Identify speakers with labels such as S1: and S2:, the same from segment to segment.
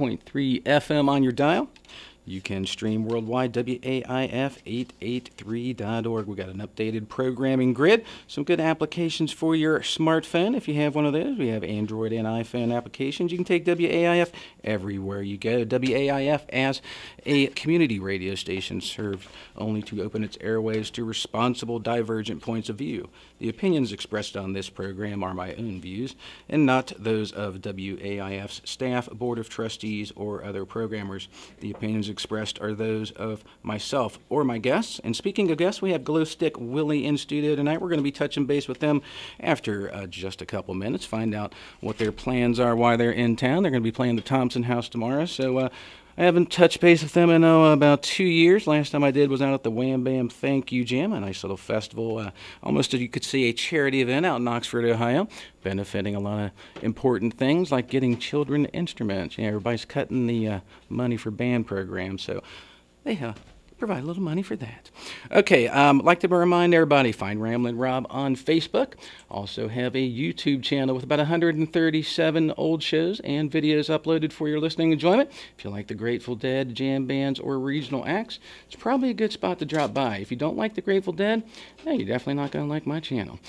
S1: .3 FM on your dial. You can stream worldwide, WAIF883.org. We got an updated programming grid, some good applications for your smartphone if you have one of those. We have Android and iPhone applications. You can take WAIF everywhere you go. WAIF as a community radio station served only to open its airwaves to responsible, divergent points of view. The opinions expressed on this program are my own views and not those of WAIF's staff, board of trustees, or other programmers. The opinions expressed are those of myself or my guests. And speaking of guests, we have Glostik Willy in studio tonight. We're going to be touching base with them after just a couple minutes, find out what their plans are while they're in town. They're going to be playing the Thompson House tomorrow, so I haven't touched base with them in about 2 years. Last time I did was out at the Wham Bam Thank You Jam, a nice little festival, almost as you could see a charity event out in Oxford, Ohio, benefiting a lot of important things like getting children instruments. Yeah, everybody's cutting the money for band programs, so they provide a little money for that. Okay, I'd like to remind everybody, find Ramblin' Rob on Facebook. Also have a YouTube channel with about 137 old shows and videos uploaded for your listening enjoyment. If you like the Grateful Dead, jam bands, or regional acts, it's probably a good spot to drop by. If you don't like the Grateful Dead, you're definitely not going to like my channel.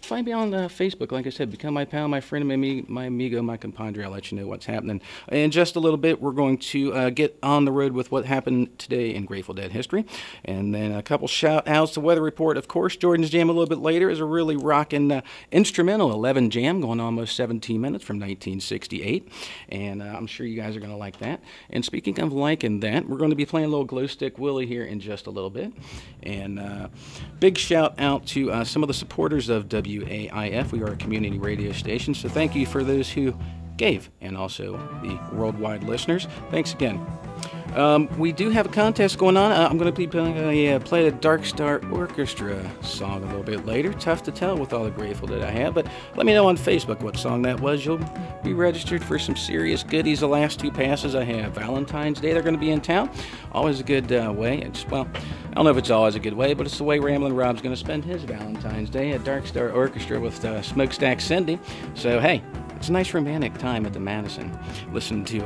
S1: Find me on Facebook. Like I said, become my pal, my friend, my amigo, my compadre. I'll let you know what's happening. In just a little bit, we're going to get on the road with what happened today in Grateful Dead history. And then a couple shout-outs to Weather Report. Of course, Jordan's Jam a little bit later is a really rocking instrumental 11 jam going almost 17 minutes from 1968. And I'm sure you guys are going to like that. And speaking of liking that, we're going to be playing a little Glostik Willy here in just a little bit. And big shout-out to some of the supporters of WAIF. We are a community radio station, so thank you for those who gave, and also the worldwide listeners. Thanks again. We do have a contest going on. I'm going to be play a Dark Star Orchestra song a little bit later. Tough to tell with all the Grateful that I have, but let me know on Facebook what song that was. You'll be registered for some serious goodies. The last two passes I have. Valentine's Day, they're going to be in town. Always a good way. Well, I don't know if it's always a good way, but it's the way Ramblin' Rob's going to spend his Valentine's Day at Dark Star Orchestra with Smokestack Cindy. So, hey, it's a nice romantic time at the Madison. Listen to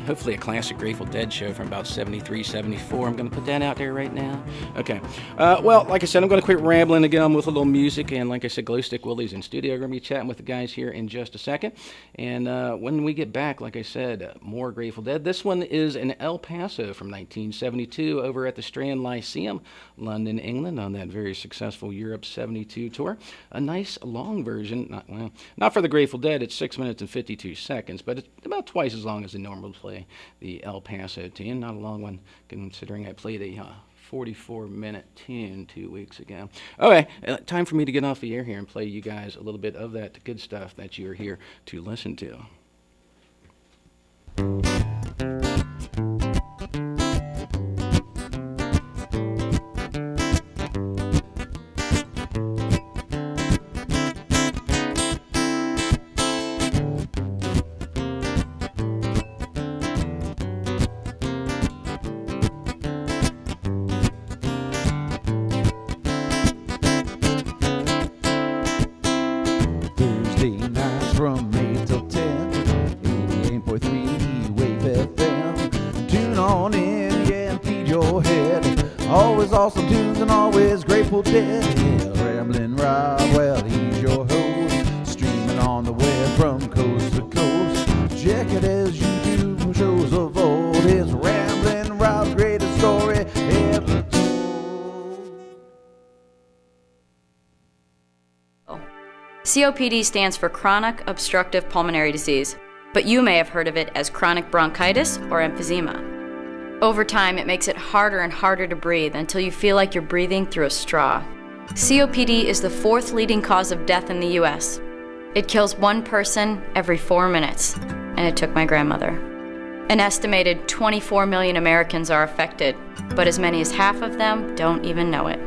S1: hopefully a classic Grateful Dead show from about 73, 74. I'm going to put that out there right now. Okay. Well, like I said, I'm going to quit rambling again with a little music. And like I said, Glostik Willy's in studio. I'm going to be chatting with the guys here in just a second. And when we get back, like I said, more Grateful Dead. This one is in El Paso from 1972 over at the Strand Lyceum, London, England, on that very successful Europe 72 tour. A nice long version. Not for the Grateful Dead. It's 6 minutes and 52 seconds, but it's about twice as long as they normally play the El Paso tune. Not a long one, considering I played a 44-minute tune 2 weeks ago. Okay, time for me to get off the air here and play you guys a little bit of that good stuff that you're here to listen to.
S2: Awesome tunes and always Grateful Dead. Yeah, Ramblin' Rob, well, he's your host, streaming on the web from coast to coast. Check it as you do shows of old. It's Ramblin' Rob's greatest story ever told.
S3: COPD stands for chronic obstructive pulmonary disease, but you may have heard of it as chronic bronchitis or emphysema. Over time, it makes it harder and harder to breathe until you feel like you're breathing through a straw. COPD is the 4th leading cause of death in the U.S. It kills 1 person every 4 minutes, and it took my grandmother. An estimated 24 million Americans are affected, but as many as half of them don't even know it.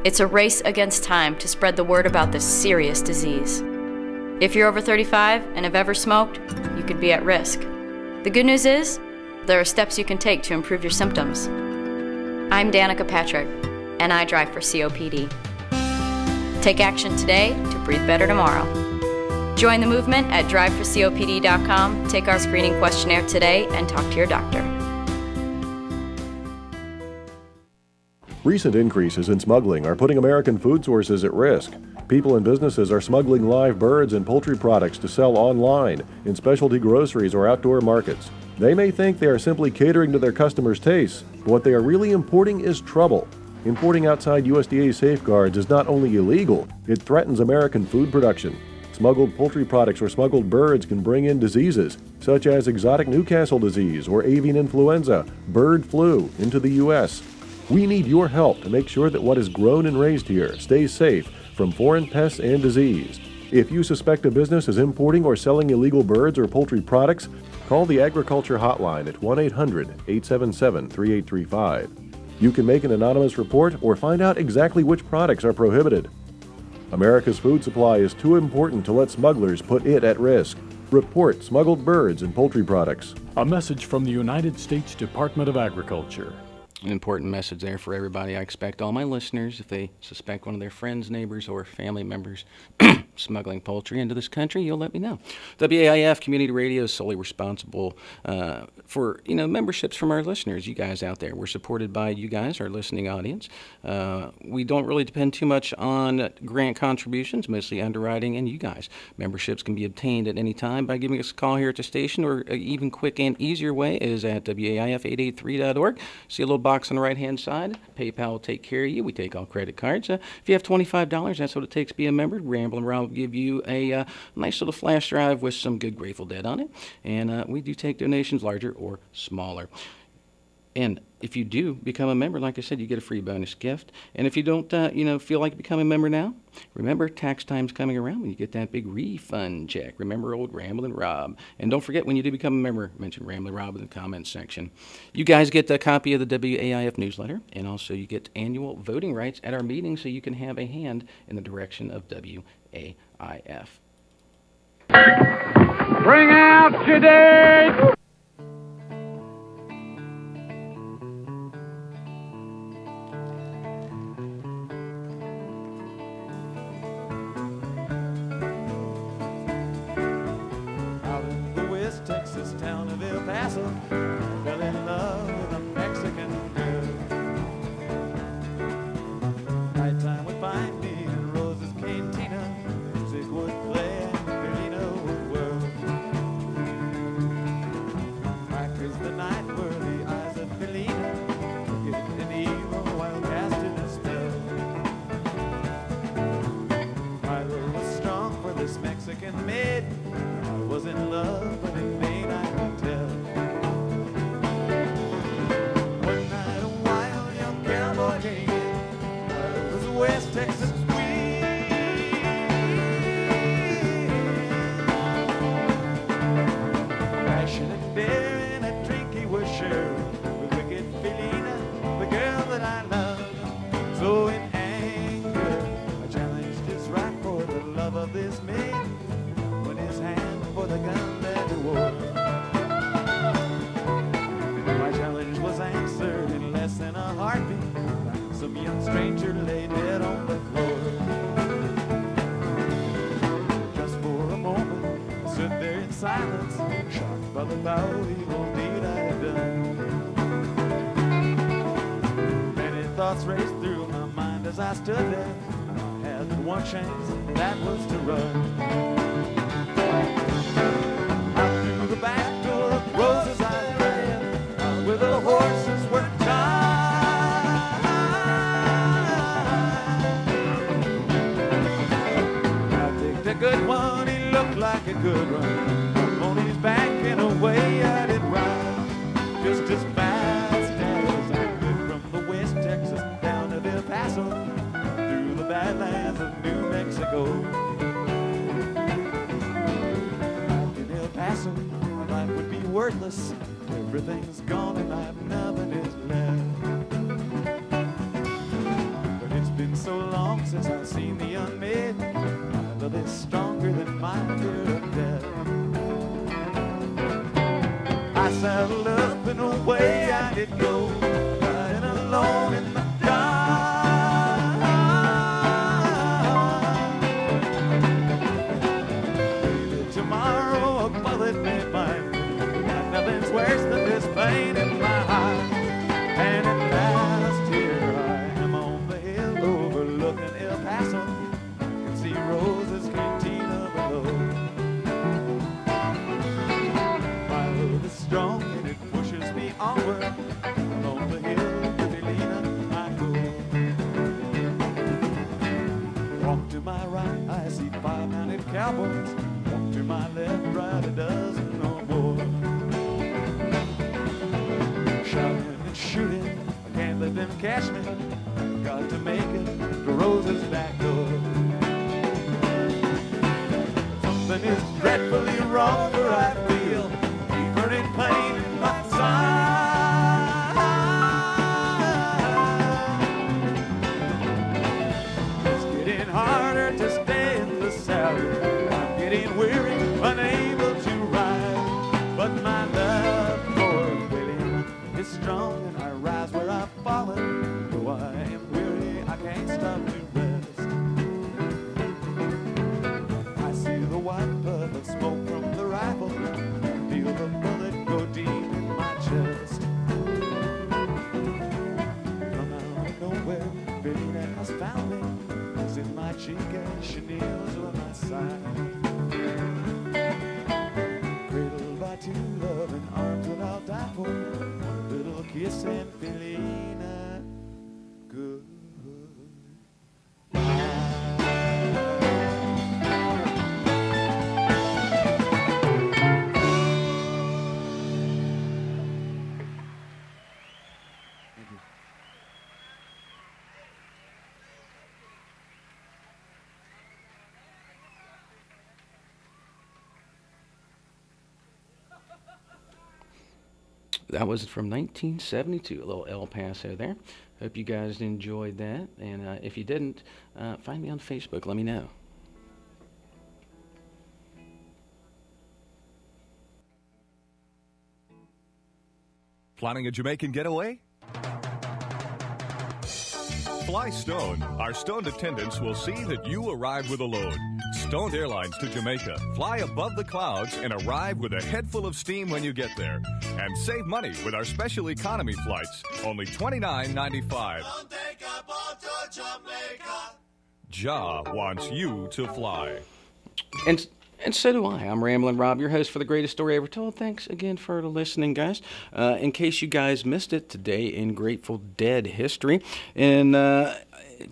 S3: It's a race against time to spread the word about this serious disease. If you're over 35 and have ever smoked, you could be at risk. The good news is, there are steps you can take to improve your symptoms. I'm Danica Patrick, and I drive for COPD. Take action today to breathe better tomorrow. Join the movement at driveforcopd.com, take our screening questionnaire today, and talk to your doctor.
S4: Recent increases in smuggling are putting American food sources at risk. People and businesses are smuggling live birds and poultry products to sell online, in specialty groceries or outdoor markets. They may think they are simply catering to their customers' tastes, but what they are really importing is trouble. Importing outside USDA safeguards is not only illegal, it threatens American food production. Smuggled poultry products or smuggled birds can bring in diseases, such as exotic Newcastle disease or avian influenza, bird flu, into the U.S. We need your help to make sure that what is grown and raised here stays safe from foreign pests and disease. If you suspect a business is importing or selling illegal birds or poultry products, call the Agriculture Hotline at 1-800-877-3835. You can make an anonymous report or find out exactly which products are prohibited. America's food supply is too important to let smugglers put it at risk. Report smuggled birds and poultry products.
S5: A message from the United States Department of Agriculture.
S1: An important message there for everybody. I expect all my listeners, if they suspect one of their friends, neighbors, or family members smuggling poultry into this country, you'll let me know. WAIF Community Radio is solely responsible for memberships from our listeners, you guys out there. We're supported by you guys, our listening audience. We don't really depend too much on grant contributions, mostly underwriting and you guys. Memberships can be obtained at any time by giving us a call here at the station, or an even quick and easier way is at WAIF883.org. See a little box on the right-hand side. PayPal will take care of you. We take all credit cards. If you have $25, that's what it takes to be a member. Ramblin' Rob will give you a nice little flash drive with some good Grateful Dead on it. And we do take donations, larger or smaller. And if you do become a member, like I said, you get a free bonus gift. And if you don't, feel like becoming a member now, remember tax time's coming around when you get that big refund check. Remember old Ramblin' Rob. And don't forget, when you do become a member, mention Ramblin' Rob in the comments section. You guys get a copy of the WAIF newsletter, and also you get annual voting rights at our meetings, so you can have a hand in the direction of WAIF.
S6: Bring out today!
S2: Texas town of El Paso, fell in love with a Mexican girl. Nighttime would find me in Rose's Cantina, music would play and Felina would whirl. Black is the night where the eyes of Felina get an evil while casting a spell. My love was strong for this Mexican maid. I was in love, but in vain I could tell. One night a wild young cowboy came in. It was a West Texas wind. Passion and daring, a drink he was sharing with wicked Felina, the girl that I love. So in anger, I challenged his right for the love of this maid. His hand for the gun that he wore. My challenge was answered in less than a heartbeat. Some young stranger lay dead on the floor. Just for a moment, I stood there in silence, shocked by the foul evil deed I had done. Many thoughts raced through my mind as I stood there. I had one chance, and that was to run. Out through the back door of Rose's I ran, out where the horses were tied. I picked a good one, he looked like a good run. On his back and away I did ride, just as fast as I could from the West Texas down to El Paso, through the badlands of New Mexico. Paso, my life would be worthless. Everything's gone and I have nothing is left. But it's been so long since I've seen the young maid. My love is stronger than my fear of death. I saddled up and away I did go, riding alone in the dark. Rose's cantina below. My love is strong and it pushes me onward. Along the hill with Elena I go. Walk to my right, I see 5 mounted cowboys. Walk to my left, right, a dozen or more. Shouting and shooting, I can't let them catch me. Got to make it to Rose's back door. Something is dreadfully wrong, for I feel deep burning pain in my side. It's getting harder to stay in the saddle. I'm getting weary, unable to ride. But my love for Willie is strong, and I rise where I've fallen. Though I am weary, I can't stop to rest. I see the white puff of smoke from the rifle. I feel the bullet go deep in my chest. From out of nowhere, Billy has found me. It's in my cheek and she kneels on my side. Cradled by two loving arms that I'll die for. One little kiss and Felina good.
S1: That was from 1972, a little El Paso there. Hope you guys enjoyed that. And if you didn't, find me on Facebook. Let me know.
S7: Planning a Jamaican getaway? Fly Stone. Our Stoned attendants will see that you arrive with a load. Stoned Airlines to Jamaica. Fly above the clouds and arrive with a head full of steam when you get there. And save money with our special economy flights. Only $29.95.
S8: Don't take a boat to Jamaica.
S7: Ja wants you to fly.
S1: And so do I. I'm Ramblin' Rob, your host for the greatest story ever told. Thanks again for listening, guys. In case you guys missed it, today in Grateful Dead history. And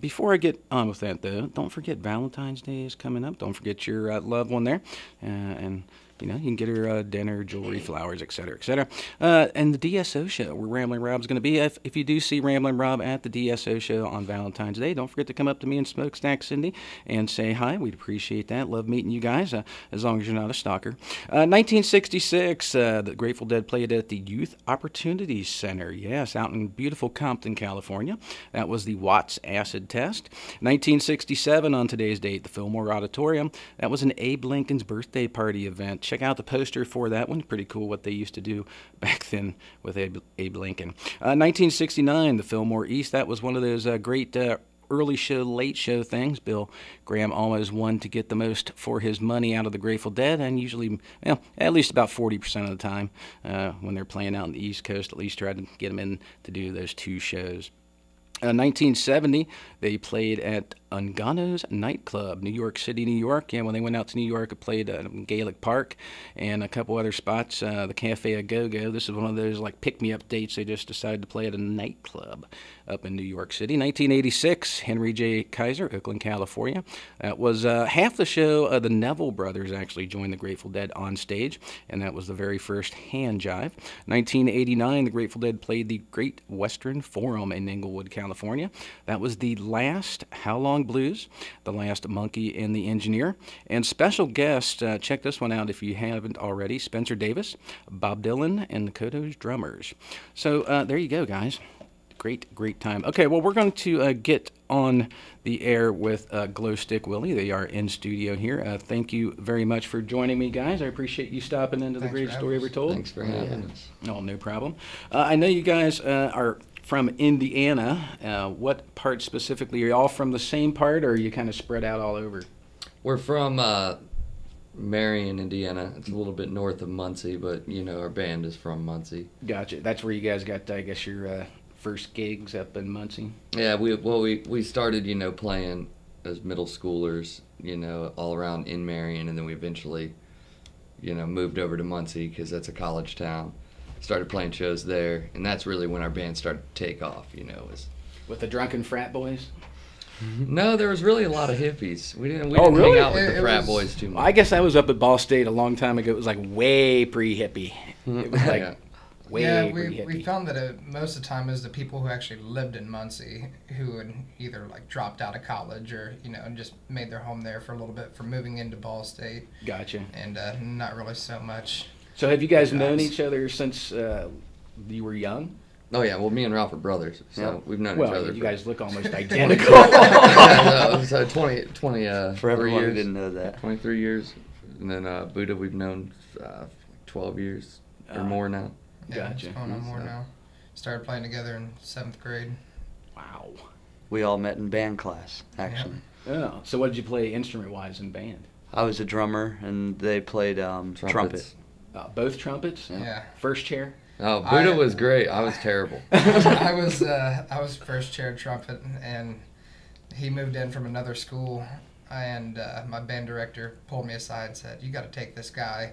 S1: before I get on with that, though, don't forget Valentine's Day is coming up. Don't forget your loved one there. And you know, you can get her dinner, jewelry, flowers, etc., etc. And the DSO show, where Ramblin' Rob's going to be. If you do see Ramblin' Rob at the DSO show on Valentine's Day, don't forget to come up to me and Smokestack Cindy and say hi. We'd appreciate that. Love meeting you guys, as long as you're not a stalker. 1966, the Grateful Dead played at the Youth Opportunities Center. Yes, out in beautiful Compton, California. That was the Watts Acid Test. 1967, on today's date, the Fillmore Auditorium. That was an Abe Lincoln's birthday party event. Check out the poster for that one. Pretty cool what they used to do back then with Abe Lincoln. 1969, the Fillmore East. That was one of those great early show, late show things. Bill Graham always won to get the most for his money out of the Grateful Dead, and usually, well, at least about 40% of the time when they're playing out on the East Coast, at least try to get them in to do those two shows. 1970, they played at Ungano's nightclub, New York City, New York. Yeah, when they went out to New York, it played Gaelic Park and a couple other spots. The Cafe A Go-Go. This is one of those like pick-me-up dates. They just decided to play at a nightclub up in New York City. 1986, Henry J. Kaiser, Oakland, California. That was half the show. The Neville brothers actually joined the Grateful Dead on stage, and that was the very first hand jive. 1989, the Grateful Dead played the Great Western Forum in Inglewood, California. That was the last How Long Blues, the last Monkey and the Engineer. And special guest, check this one out if you haven't already, Spencer Davis, Bob Dylan, and the Kodos Drummers. So there you go, guys. Great time. Okay, well, we're going to get on the air with Glostik Willy. They are in studio here. Thank you very much for joining me, guys. I appreciate you stopping into the Greatest Story Ever Told.
S9: Thanks for having us.
S1: Oh, no problem. I know you guys are from Indiana. What part specifically? Are you all from the same part, or are you kind of spread out all over?
S9: We're from Marion, Indiana. It's a little bit north of Muncie, but, you know, our band is from Muncie.
S1: Gotcha. That's where you guys got, I guess, your first gigs up in Muncie?
S9: Yeah, we started, you know, playing as middle schoolers, you know, all around in Marion, and then we eventually, you know, moved over to Muncie because that's a college town. Started playing shows there, and that's really when our band started to take off, you know.
S1: With the drunken frat boys?
S9: No, there was really a lot of hippies. We didn't
S1: really?
S9: hang out with the frat boys too much.
S1: I guess I was up at Ball State a long time ago. It was like way pre-hippie. It was like way pre-hippie.
S10: We found that most of the time it was the people who actually lived in Muncie who had either like dropped out of college or, you know, just made their home there for a little bit for moving into Ball State.
S1: Gotcha.
S10: And not really so much.
S1: So have you guys known each other since you were young?
S9: Oh yeah, well, me and Ralph are brothers, so we've known each other.
S1: You guys look almost identical.
S9: So 20
S11: for everyone
S9: years,
S11: who didn't know that.
S9: 23 years, and then Buddha we've known 12 years or more now.
S10: Yeah, gotcha. Going on more now. Started playing together in 7th grade.
S1: Wow.
S11: We all met in band class, actually.
S1: Yeah. Oh, so what did you play instrument-wise in band?
S11: I was a drummer, and they played trumpet.
S1: Both trumpets?
S10: Yeah.
S1: First chair?
S9: Oh, Buddha was great. I was terrible.
S10: I was first chair trumpet, and he moved in from another school, and my band director pulled me aside and said, "You got to take this guy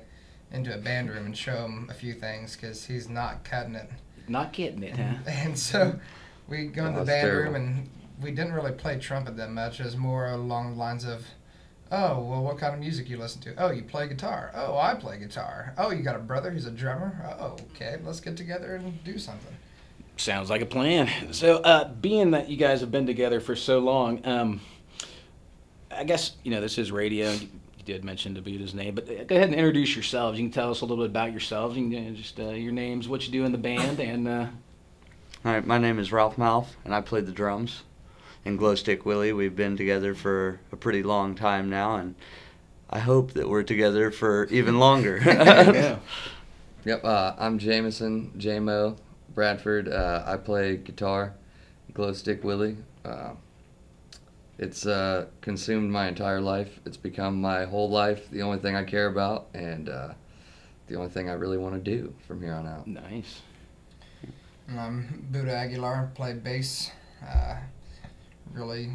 S10: into a band room and show him a few things because he's not cutting it."
S1: Not getting it, huh?
S10: And so we go in the band room, and we didn't really play trumpet that much. It was more along the lines of, "Oh, well, what kind of music you listen to? Oh, you play guitar. Oh, I play guitar. Oh, you got a brother who's a drummer? Oh, okay, let's get together and do something."
S1: Sounds like a plan. So, being that you guys have been together for so long, I guess, you know, this is radio, and you did mention Buddha's name, but go ahead and introduce yourselves. You can tell us a little bit about yourselves. You can just your names, what you do in the band, and...
S11: All right, my name is Ralph Malf, and I played the drums. In Glostik Willy, we've been together for a pretty long time now, and I hope that we're together for even longer.
S1: Yeah.
S9: Yep, I'm Jameson, J-Mo Bradford. I play guitar, Glostik Willy. It's consumed my entire life. It's become my whole life, the only thing I care about, and the only thing I really want to do from here on out.
S1: Nice.
S10: I'm Buddha Aguilar, play bass. Really,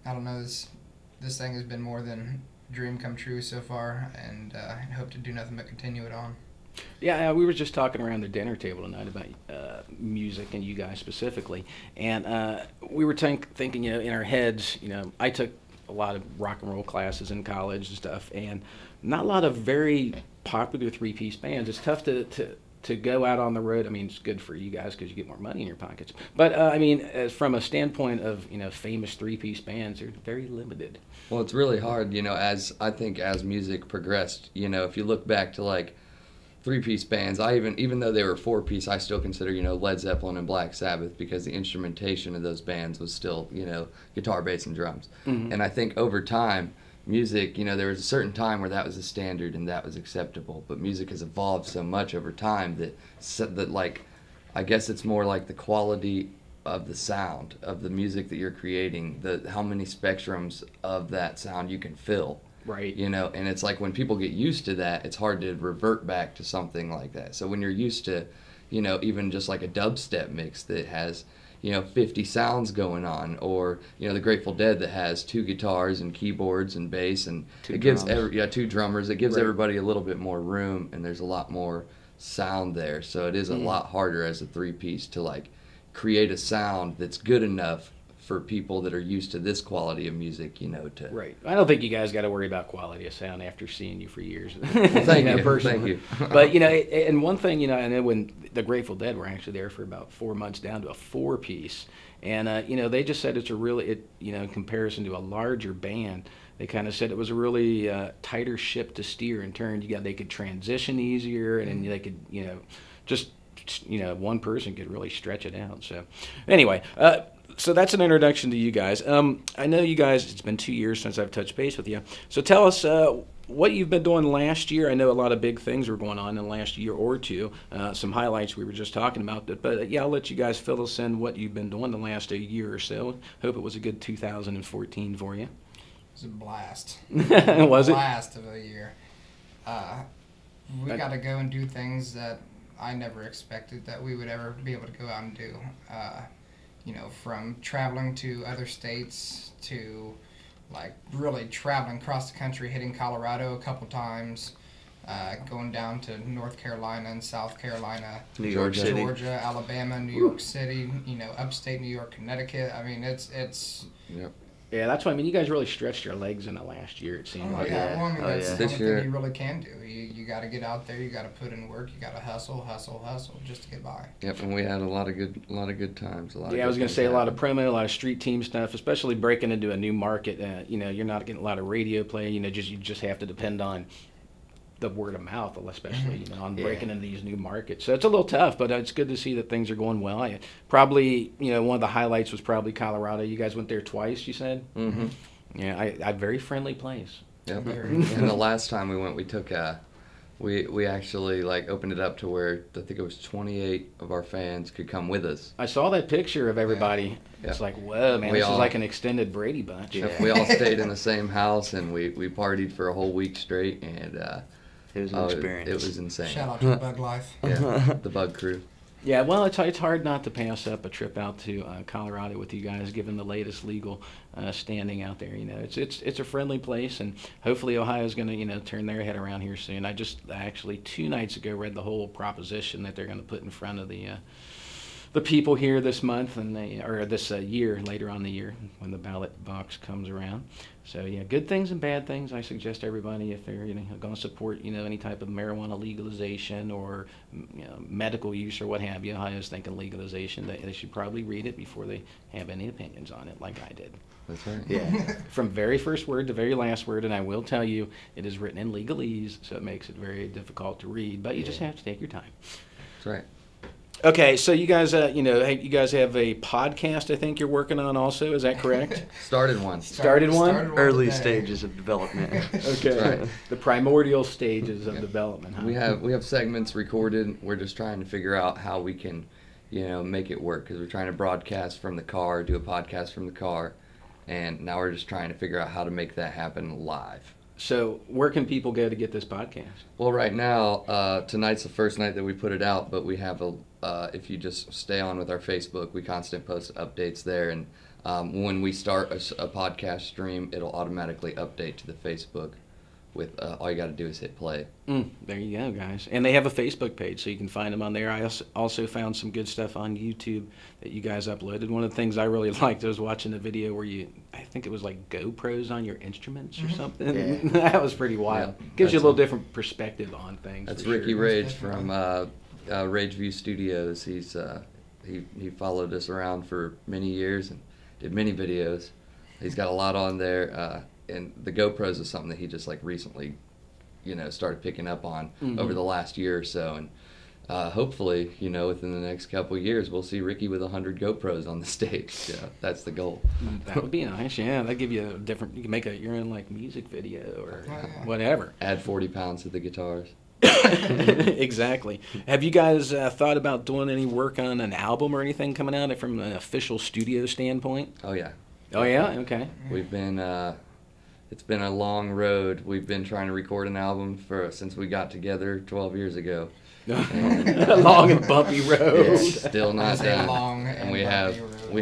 S10: I don't know, this thing has been more than a dream come true so far, and I hope to do nothing but continue it on.
S1: Yeah, we were just talking around the dinner table tonight about music and you guys specifically, and we were thinking, you know, in our heads, you know, I took a lot of rock and roll classes in college and stuff, and not a lot of very popular three-piece bands. It's tough to go out on the road. I mean, it's good for you guys because you get more money in your pockets. But, I mean, as from a standpoint of, you know, famous three-piece bands, they're very limited.
S9: Well, it's really hard, you know, I think as music progressed, you know, if you look back to, like, three-piece bands, even though they were four-piece, I still consider, you know, Led Zeppelin and Black Sabbath because the instrumentation of those bands was still, you know, guitar, bass, and drums. Mm-hmm. And I think over time, music, you know, there was a certain time where that was the standard and that was acceptable, but music has evolved so much over time that like, I guess it's more like the quality of the sound of the music that you're creating, how many spectrums of that sound you can fill.
S1: Right.
S9: You know, and it's like when people get used to that, it's hard to revert back to something like that. So when you're used to, you know, even just like a dubstep mix that has, you know, 50 sounds going on, or, you know, the Grateful Dead that has 2 guitars and keyboards and bass, and it gives 2 drummers. It gives everybody a little bit more room, and there's a lot more sound there. So it is a lot harder as a three-piece to like create a sound that's good enough for people that are used to this quality of music, you know, to...
S1: Right. I don't think you guys got to worry about quality of sound after seeing you for years.
S9: Well, thank you.
S1: Personally. Thank you. But, you know, and one thing, you know, I know when the Grateful Dead were actually there for about 4 months down to a 4-piece, and, you know, they just said it's a really, you know, in comparison to a larger band, they kind of said it was a really tighter ship to steer in terms, they could transition easier, and they could, you know, just, you know, one person could really stretch it out. So, anyway, so that's an introduction to you guys. I know you guys, it's been 2 years since I've touched base with you. So tell us what you've been doing last year. I know a lot of big things were going on in the last year or two. Some highlights we were just talking about. But yeah, I'll let you guys fill us in what you've been doing the last year or so. Hope it was a good 2014 for you.
S10: It was a blast.
S1: Was it?
S10: Blast of a year. We got to go and do things that I never expected that we would ever be able to go out and do. You know, from traveling to other states to like really traveling across the country, hitting Colorado a couple times, going down to North Carolina and South Carolina,
S11: New York City,
S10: Georgia, Alabama, New York City, upstate New York, Connecticut. I mean, it's.
S9: Yep.
S1: Yeah, that's why, I mean, you guys really stretched your legs in the last year, it seemed like.
S10: Yeah, well, I mean, that's the
S9: This
S10: only
S9: year,
S10: thing you really can do. You got to get out there, you got to put in work, you got to hustle just to get by.
S9: Yep, and we had a lot of good times.
S1: I was going to say a lot of promo, a lot of street team stuff, especially breaking into a new market. You're not getting a lot of radio play. You just have to depend on the word of mouth, especially on breaking into these new markets. So it's a little tough, but it's good to see that things are going well. Probably one of the highlights was probably Colorado. You guys went there twice, you said.
S9: Mm-hmm.
S1: Yeah, a very friendly place.
S9: Yep. And the last time we went, we took we actually opened it up to where I think it was 28 of our fans could come with us.
S1: I saw that picture of everybody. Yeah. It's like, whoa, man, this is like an extended Brady bunch.
S9: Yeah. We all stayed in the same house, and we partied for a whole week straight, and
S11: it was an experience.
S9: It was insane.
S10: Shout out to Bug Life.
S9: Yeah, the Bug Crew.
S1: Yeah, well, it's hard not to pass up a trip out to Colorado with you guys, given the latest legal standing out there. It's a friendly place, and hopefully Ohio's going to turn their head around here soon. I just actually 2 nights ago read the whole proposition that they're going to put in front of the people here this month or this year, later on the year when the ballot box comes around. So yeah, good things and bad things. I suggest everybody, if they're going to support any type of marijuana legalization or medical use or what have you, Ohio's thinking legalization, they should probably read it before they have any opinions on it, like I did.
S9: That's right.
S1: Yeah. From very first word to very last word, and I will tell you, it is written in legalese, so it makes it very difficult to read. But you just have to take your time.
S9: That's right.
S1: Okay, so you guys, you guys have a podcast. I think you're working on also. Is that correct?
S9: Started one.
S1: Started one.
S11: Early stages of development.
S1: Okay. Right. The primordial stages of development. Huh?
S9: We have segments recorded. We're just trying to figure out how we can, make it work, because we're trying to broadcast from the car, do a podcast from the car, and now we're just trying to figure out how to make that happen live.
S1: So where can people go to get this podcast?
S9: Well, right now, tonight's the first night that we put it out, but we have if you just stay on with our Facebook, we constantly post updates there, and when we start a podcast stream, it'll automatically update to the Facebook. With all you got to do is hit play.
S1: There you go, guys. And they have a Facebook page, so you can find them on there. I also found some good stuff on YouTube that you guys uploaded. One of the things I really liked, I was watching a video where I think it was like GoPros on your instruments or something. Yeah. That was pretty wild. Yeah, gives you a little different perspective on things.
S9: That's Ricky Rage from Rage View Studios. He's he followed us around for many years and did many videos. He's got a lot on there. And the GoPros is something that he just recently, started picking up on over the last year or so. And hopefully, within the next couple of years, we'll see Ricky with 100 GoPros on the stage. Yeah, that's the goal.
S1: That would be nice. Yeah, that'd give you you can make your own music video or whatever.
S9: Add 40 pounds to the guitars.
S1: Exactly. Have you guys thought about doing any work on an album or anything coming out from an official studio standpoint?
S9: Oh yeah.
S1: Oh yeah. Okay.
S9: We've been. It's been a long road. We've been trying to record an album since we got together 12 years ago.
S1: A long and bumpy road.
S9: It's still not done. And we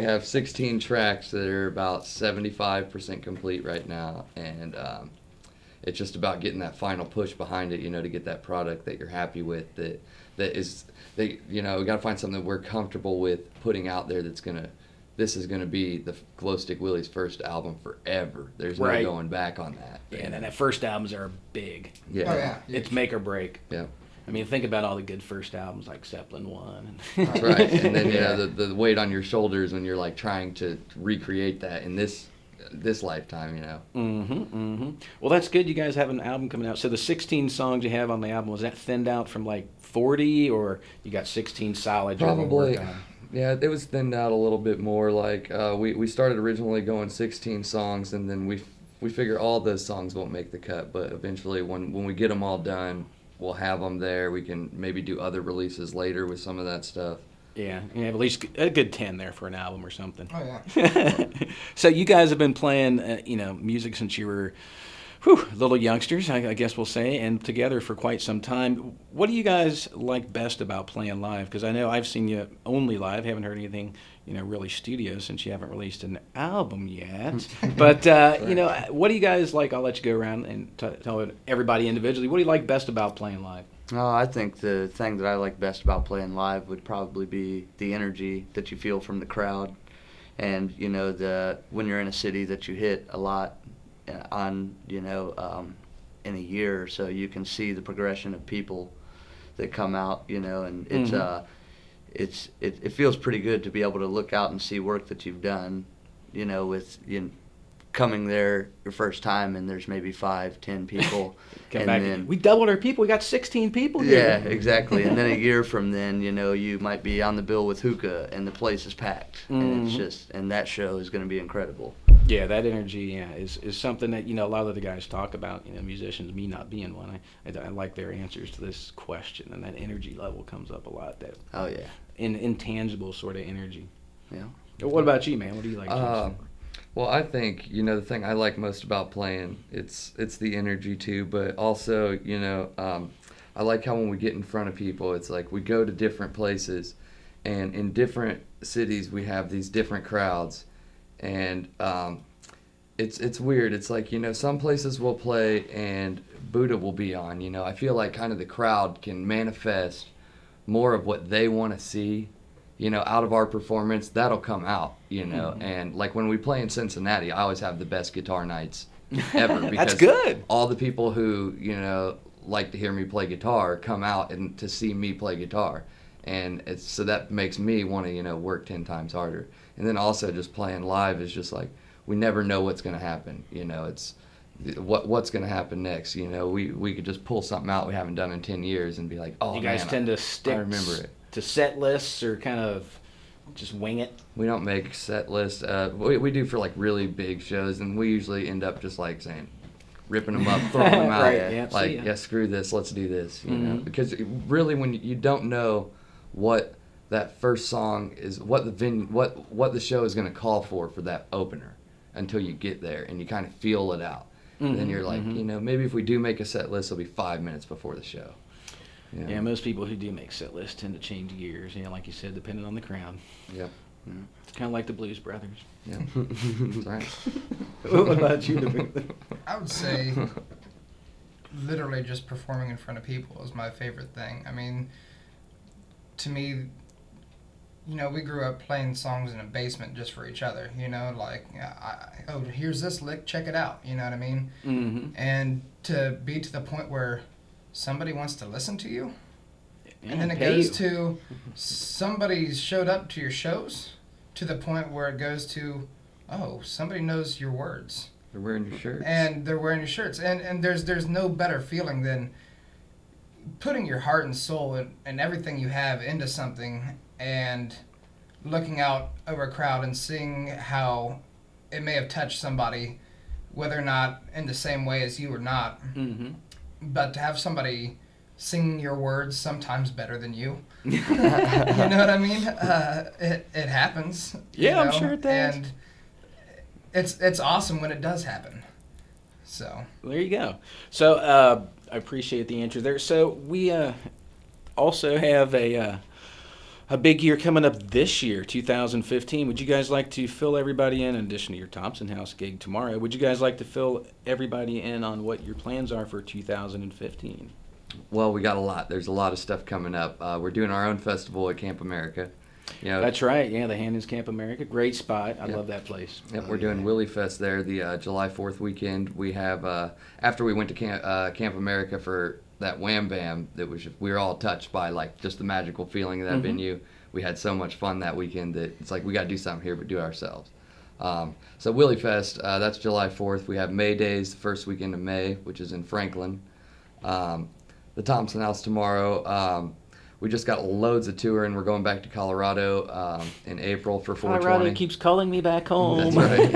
S9: have 16 tracks that are about 75% complete right now, and it's just about getting that final push behind it, to get that product that you're happy with. We got to find something that we're comfortable with putting out there. This is going to be the Glostik Willy's first album forever. There's no going back on that.
S1: Yeah, and that first albums are big.
S9: Yeah.
S10: Oh, yeah.
S1: It's make or break.
S9: Yeah.
S1: I mean, think about all the good first albums like Zeppelin 1.
S9: That's right. And then, the weight on your shoulders when you're trying to recreate that in this lifetime,
S1: Well, that's good. You guys have an album coming out. So the 16 songs you have on the album, was that thinned out from 40, or you got 16 solid?
S9: Probably. Yeah, it was thinned out a little bit more. We started originally going 16 songs, and then we figure all those songs won't make the cut. But eventually, when we get them all done, we'll have them there. We can maybe do other releases later with some of that stuff.
S1: Yeah, you have at least a good 10 there for an album or something.
S10: Oh yeah.
S1: So you guys have been playing, music since you were little youngsters, I guess we'll say, and together for quite some time. What do you guys like best about playing live? Because I know I've seen you only live, haven't heard anything, really studio since you haven't released an album yet. But, what do you guys like? I'll let you go around and tell everybody individually. What do you like best about playing live?
S11: Oh, I think the thing that I like best about playing live would probably be the energy that you feel from the crowd. And, when you're in a city that you hit a lot on, in a year or so, you can see the progression of people that come out, and it feels pretty good to be able to look out and see work that you've done, with coming there your first time and there's maybe 5-10 people.
S1: And then we doubled our people. We got 16 people here.
S11: Yeah, exactly. And then a year from then, you might be on the bill with hookah and the place is packed. And it's just, and that show is going to be incredible.
S1: Yeah, that energy is something that, a lot of the guys talk about, musicians, me not being one. I like their answers to this question, and that energy level comes up a lot. That intangible sort of energy.
S11: Yeah.
S1: What about you, man? What do you like?
S9: Well, I think, the thing I like most about playing, it's the energy too, but also, I like how when we get in front of people, it's like we go to different places, and in different cities we have these different crowds, and it's weird. It's like, some places will play and Buddha will be on, I feel like kind of the crowd can manifest more of what they want to see, out of our performance. That'll come out, and like when we play in Cincinnati, I always have the best guitar nights ever because
S1: that's good.
S9: All the people who, like to hear me play guitar come out and to see me play guitar, and so that makes me want to, work 10 times harder. And then also just playing live is just like, we never know what's going to happen, it's what's going to happen next. We could just pull something out we haven't done in 10 years and be like, oh,
S1: you guys tend to stick
S9: I remember it.
S1: To set lists or kind of just wing it?
S9: We don't make set lists. We do for like really big shows, and we usually end up just like saying, ripping them up, throwing them out.
S1: Right,
S9: yeah, screw this, let's do this. Because really, when you don't know what that first song is, what the show is going to call for that opener, until you get there and you kind of feel it out. And then you're like, maybe if we do make a set list, it'll be 5 minutes before the show.
S1: Yeah, most people who do make set lists tend to change gears, like you said, depending on the crowd.
S9: Yep.
S1: Yeah. It's kind of like the Blues Brothers.
S9: Yeah. That's right.
S1: What about you?
S10: I would say literally just performing in front of people is my favorite thing. I mean, to me, we grew up playing songs in a basement just for each other, like, oh, here's this lick, check it out, you know what I mean? And to be to the point where somebody wants to listen to you, and then it goes to somebody showed up to your shows, to the point where it goes to, oh, somebody knows your words.
S9: They're wearing your shirts.
S10: And they're wearing your shirts. And there's no better feeling than putting your heart and soul and everything you have into something, and looking out over a crowd and seeing how it may have touched somebody, whether or not in the same way as you or not. But to have somebody sing your words sometimes better than you, you know what I mean? It happens.
S1: Yeah, I'm sure it does.
S10: And it's awesome when it does happen. So
S1: there you go. So I appreciate the answer there. So we also have a big year coming up this year, 2015. Would you guys like to fill everybody in addition to your Thompson House gig tomorrow? Would you guys like to fill everybody in on what your plans are for 2015?
S9: Well, we got a lot. There's a lot of stuff coming up. We're doing our own festival at Camp America.
S1: That's right. Yeah, the Hannon's Camp America. Great spot. I love that place.
S9: Yep, we're doing Willy Fest there the July 4th weekend. We have, after we went to Camp America for that Wham Bam, we were all touched by like just the magical feeling of that venue. We had so much fun that weekend that it's like we got to do something here, but do it ourselves. So Willy Fest, that's July 4th. We have May Days, the first weekend of May, which is in Franklin. The Thompson House tomorrow. We just got loads of touring. We're going back to Colorado in April for 420.
S1: Colorado keeps calling me back home.
S9: That's right.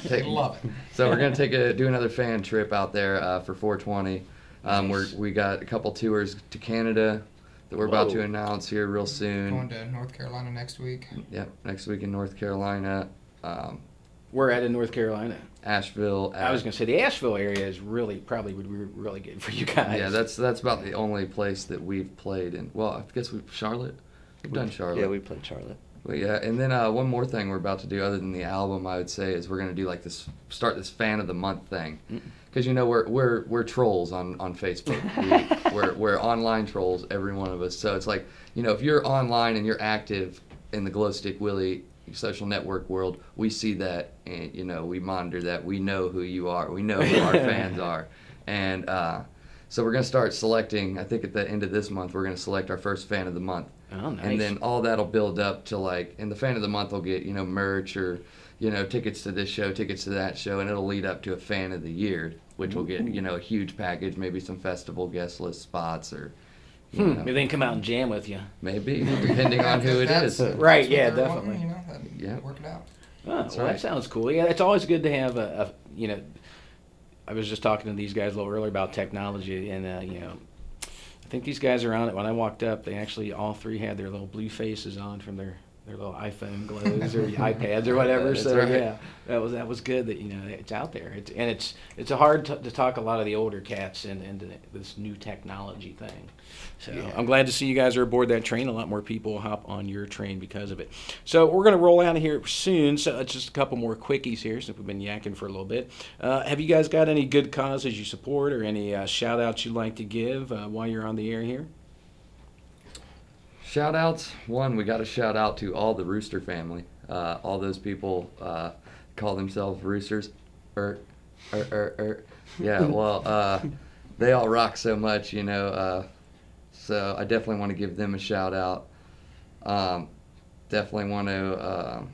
S9: Yeah,
S10: love it.
S9: So we're gonna do another fan trip out there for 420.
S1: Nice.
S9: We got a couple tours to Canada that we're about to announce here real soon.
S10: Going to North Carolina next week.
S9: Yep, next week in North Carolina.
S1: We're at in North Carolina.
S9: Asheville.
S1: I was going to say the Asheville area is probably would be really good for you guys.
S9: Yeah, that's about the only place that we've played in. Well, I guess Charlotte. We've done Charlotte.
S11: Yeah, we played Charlotte.
S9: But yeah, and then one more thing we're about to do other than the album, I would say, is we're going to do like start this fan of the month thing, because we're trolls on Facebook. we're online trolls, every one of us. So it's like, if you're online and you're active in the Glostik Willy social network world, we see that, and we monitor that. We know who you are. We know who our fans are, and so we're going to start selecting. I think at the end of this month, we're going to select our first fan of the month.
S1: Oh, nice.
S9: And then all that'll build up to and the fan of the month will get, merch or, tickets to this show, tickets to that show, and it'll lead up to a fan of the year, which will get, a huge package, maybe some festival guest list spots or,
S1: Maybe they can come out and jam with you.
S9: Maybe, depending on who it is.
S1: Right, yeah, definitely.
S10: Work it out.
S1: Oh, well, that sounds cool. Yeah, it's always good to have I was just talking to these guys a little earlier about technology, and, I think these guys are on it. When I walked up, they actually all three had their little blue faces on from their little iPhone glows or iPads or whatever. So right. Yeah, that was good that it's out there. It's hard to talk a lot of the older cats into this new technology thing. So yeah. I'm glad to see you guys are aboard that train. A lot more people will hop on your train because of it. So we're going to roll out of here soon. So it's just a couple more quickies here since we've been yakking for a little bit. Have you guys got any good causes you support or any shout outs you'd like to give while you're on the air here?
S9: Shout outs. One, we got to shout out to all the Rooster family. All those people call themselves Roosters. Yeah, well, they all rock so much, so I definitely want to give them a shout out. Definitely want to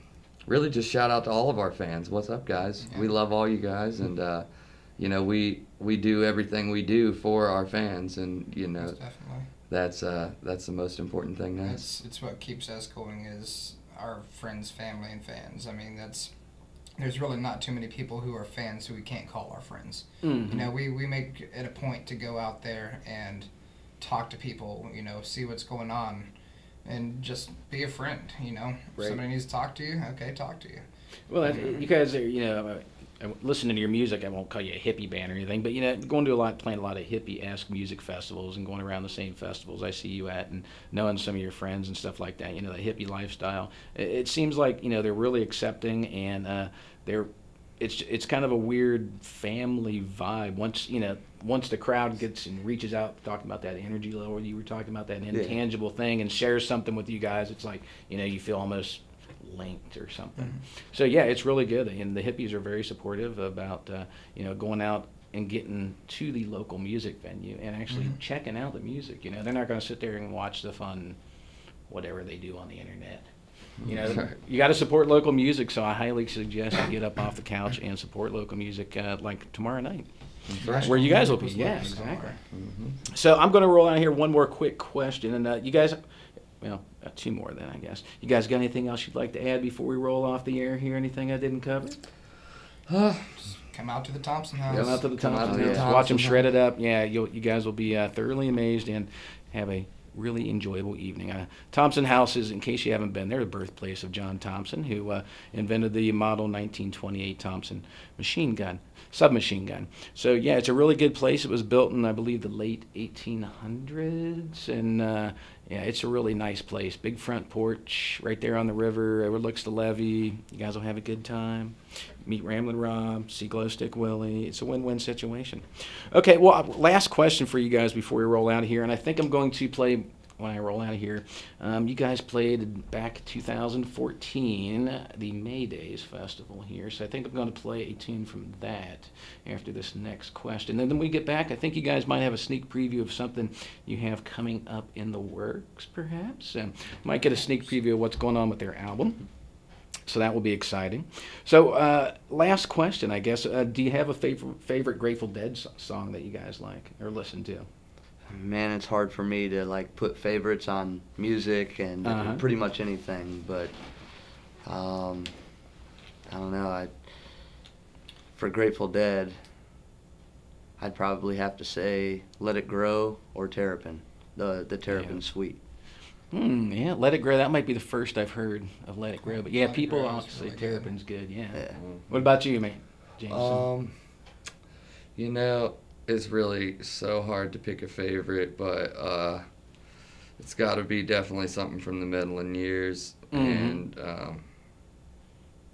S9: really just shout out to all of our fans. What's up, guys? Yeah. We love all you guys, and we do everything we do for our fans, and that's the most important thing.
S10: It's what keeps us going is our friends, family, and fans. I mean, there's really not too many people who are fans who we can't call our friends. Mm-hmm. We make it a point to go out there and talk to people, see what's going on, and just be a friend, Right. Somebody needs to talk to you, okay, talk to you.
S1: Well, you guys are, listening to your music, I won't call you a hippie band or anything, but, playing a lot of hippie-esque music festivals and going around the same festivals I see you at and knowing some of your friends and stuff like that, the hippie lifestyle. It seems like, they're really accepting and it's kind of a weird family vibe. Once the crowd gets and reaches out, talking about that energy level, you were talking about that intangible thing, and shares something with you guys, it's like, you feel almost linked or something. Mm-hmm. So yeah, it's really good, and the hippies are very supportive about going out and getting to the local music venue and actually checking out the music. They're not going to sit there and watch the fun whatever they do on the internet. You got to support local music, so I highly suggest you get up off the couch and support local music like tomorrow night. Right. Where you guys will be. Yeah, exactly. Mm-hmm. So I'm going to roll out here one more quick question, and you guys, two more then, I guess. You guys got anything else you'd like to add before we roll off the air here? Anything I didn't cover?
S10: Just come out to the Thompson House.
S1: Come out to the Thompson House. Watch them shred it up. Yeah, you guys will be thoroughly amazed and have a really enjoyable evening. Thompson House is, in case you haven't been there, the birthplace of John Thompson, who invented the model 1928 Thompson submachine gun. So yeah, it's a really good place. It was built in, I believe, the late 1800s, and yeah, it's a really nice place. Big front porch right there on the river, overlooks the levee. You guys will have a good time. Meet Ramblin' Rob, see Glostik Willy. It's a win-win situation. Okay, well, last question for you guys before we roll out of here, and I think I'm going to play, when I roll out of here, you guys played back 2014, the May Days Festival here, so I think I'm going to play a tune from that after this next question. And then when we get back, I think you guys might have a sneak preview of something you have coming up in the works, perhaps. Might get a sneak preview of what's going on with their album. So that will be exciting. So last question, I guess. Do you have a favorite Grateful Dead song that you guys like or listen to?
S11: Man, it's hard for me to put favorites on music and pretty much anything, but I don't know. For Grateful Dead, I'd probably have to say Let It Grow or Terrapin, the Terrapin Suite.
S1: Yeah, Let It Grow. That might be the first I've heard of Let It Grow. But yeah, people obviously
S10: really
S1: Terrapin's good. Yeah.
S11: Yeah.
S1: What about you, man? Jameson?
S9: You know, it's really so hard to pick a favorite, but it's got to be definitely something from the Meddlin' Years. And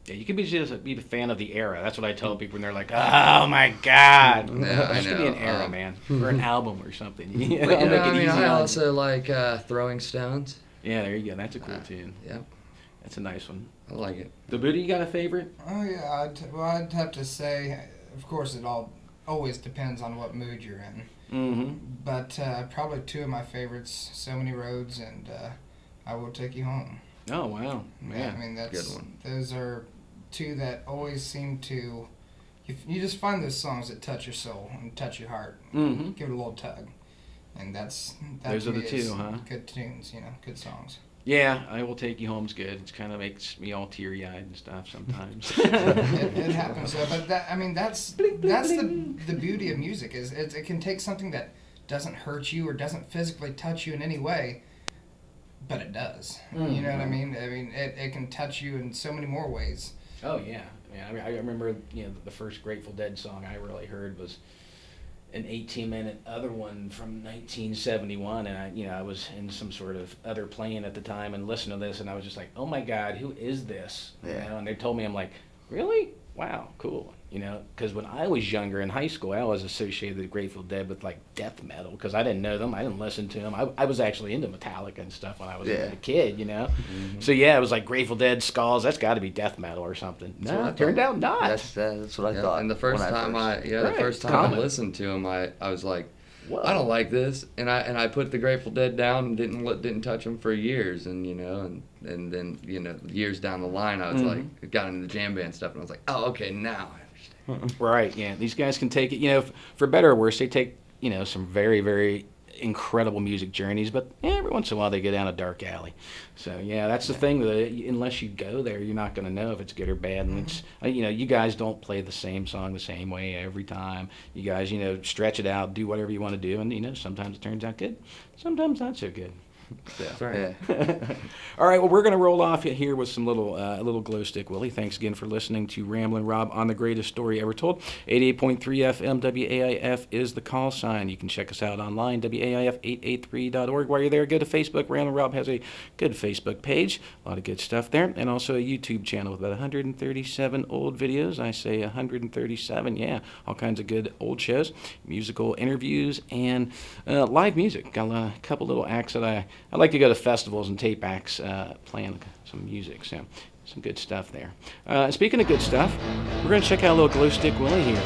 S1: yeah, you can be a fan of the era. That's what I tell people when they're like, "Oh my God!"
S9: Yeah,
S1: It should be an era, man, or an album or something.
S9: But, you know, I mean, I also like Throwing Stones.
S1: Yeah, there you go. That's a cool tune.
S9: Yeah,
S1: that's a nice one.
S9: I like it.
S1: The Buddha, you got a favorite?
S10: Oh yeah, I'd have to say, of course, it always depends on what mood you're in. But probably two of my favorites, So Many Roads and I Will Take You Home.
S1: Oh wow, man!
S10: Yeah, I mean, that's
S9: good one.
S10: Those are two that always seem to. You just find those songs that touch your soul and touch your heart. Give it a little tug, and that
S1: those
S10: to
S1: are the
S10: me
S1: two,
S10: is
S1: huh?
S10: Good tunes, good songs.
S1: Yeah, I Will Take You Home's good. It kind of makes me all teary-eyed and stuff sometimes.
S10: it happens, but that's the beauty of music is it can take something that doesn't hurt you or doesn't physically touch you in any way, but it does. You know what I mean? I mean, it can touch you in so many more ways.
S1: Oh yeah, I remember the first Grateful Dead song I really heard was an 18-minute other one from 1971, and I was in some sort of other plane at the time and listened to this, and I was just like, oh my God, who is this?
S11: Yeah.
S1: And they told me, I'm like, really? Wow, cool. Because when I was younger in high school, I always associated the Grateful Dead with like death metal because I didn't know them, I didn't listen to them. I was actually into Metallica and stuff when I was a kid, So yeah, it was like Grateful Dead, Skulls. That's got to be death metal or something. No, it turned out not.
S11: That's what I thought.
S9: And the first time I listened to them, I was like, whoa. I don't like this, and I put the Grateful Dead down and didn't touch them for years, and then years down the line, I was like, got into the jam band stuff, and I was like, oh, okay, now I understand.
S1: Right, yeah. These guys can take it, for better or worse, they take, some very, very incredible music journeys, but every once in a while they go down a dark alley. So, yeah, that's the thing, that unless you go there, you're not going to know if it's good or bad. And it's, you guys don't play the same song the same way every time. You guys, stretch it out, do whatever you want to do, and, sometimes it turns out good, sometimes not so good. So.
S9: That's right.
S11: Yeah.
S1: All right, well, we're going to roll off here with some little glow stick, Willie. Thanks again for listening to Ramblin' Rob on the greatest story ever told. 88.3 FM WAIF is the call sign. You can check us out online, WAIF883.org. While you're there, go to Facebook. Ramblin' Rob has a good Facebook page, a lot of good stuff there, and also a YouTube channel with about 137 old videos. I say 137, yeah, all kinds of good old shows, musical interviews, and live music. Got a couple little acts that I like to go to festivals and tape acts playing some music, so some good stuff there. Speaking of good stuff, we're going to check out a little Glow Stick Willy here.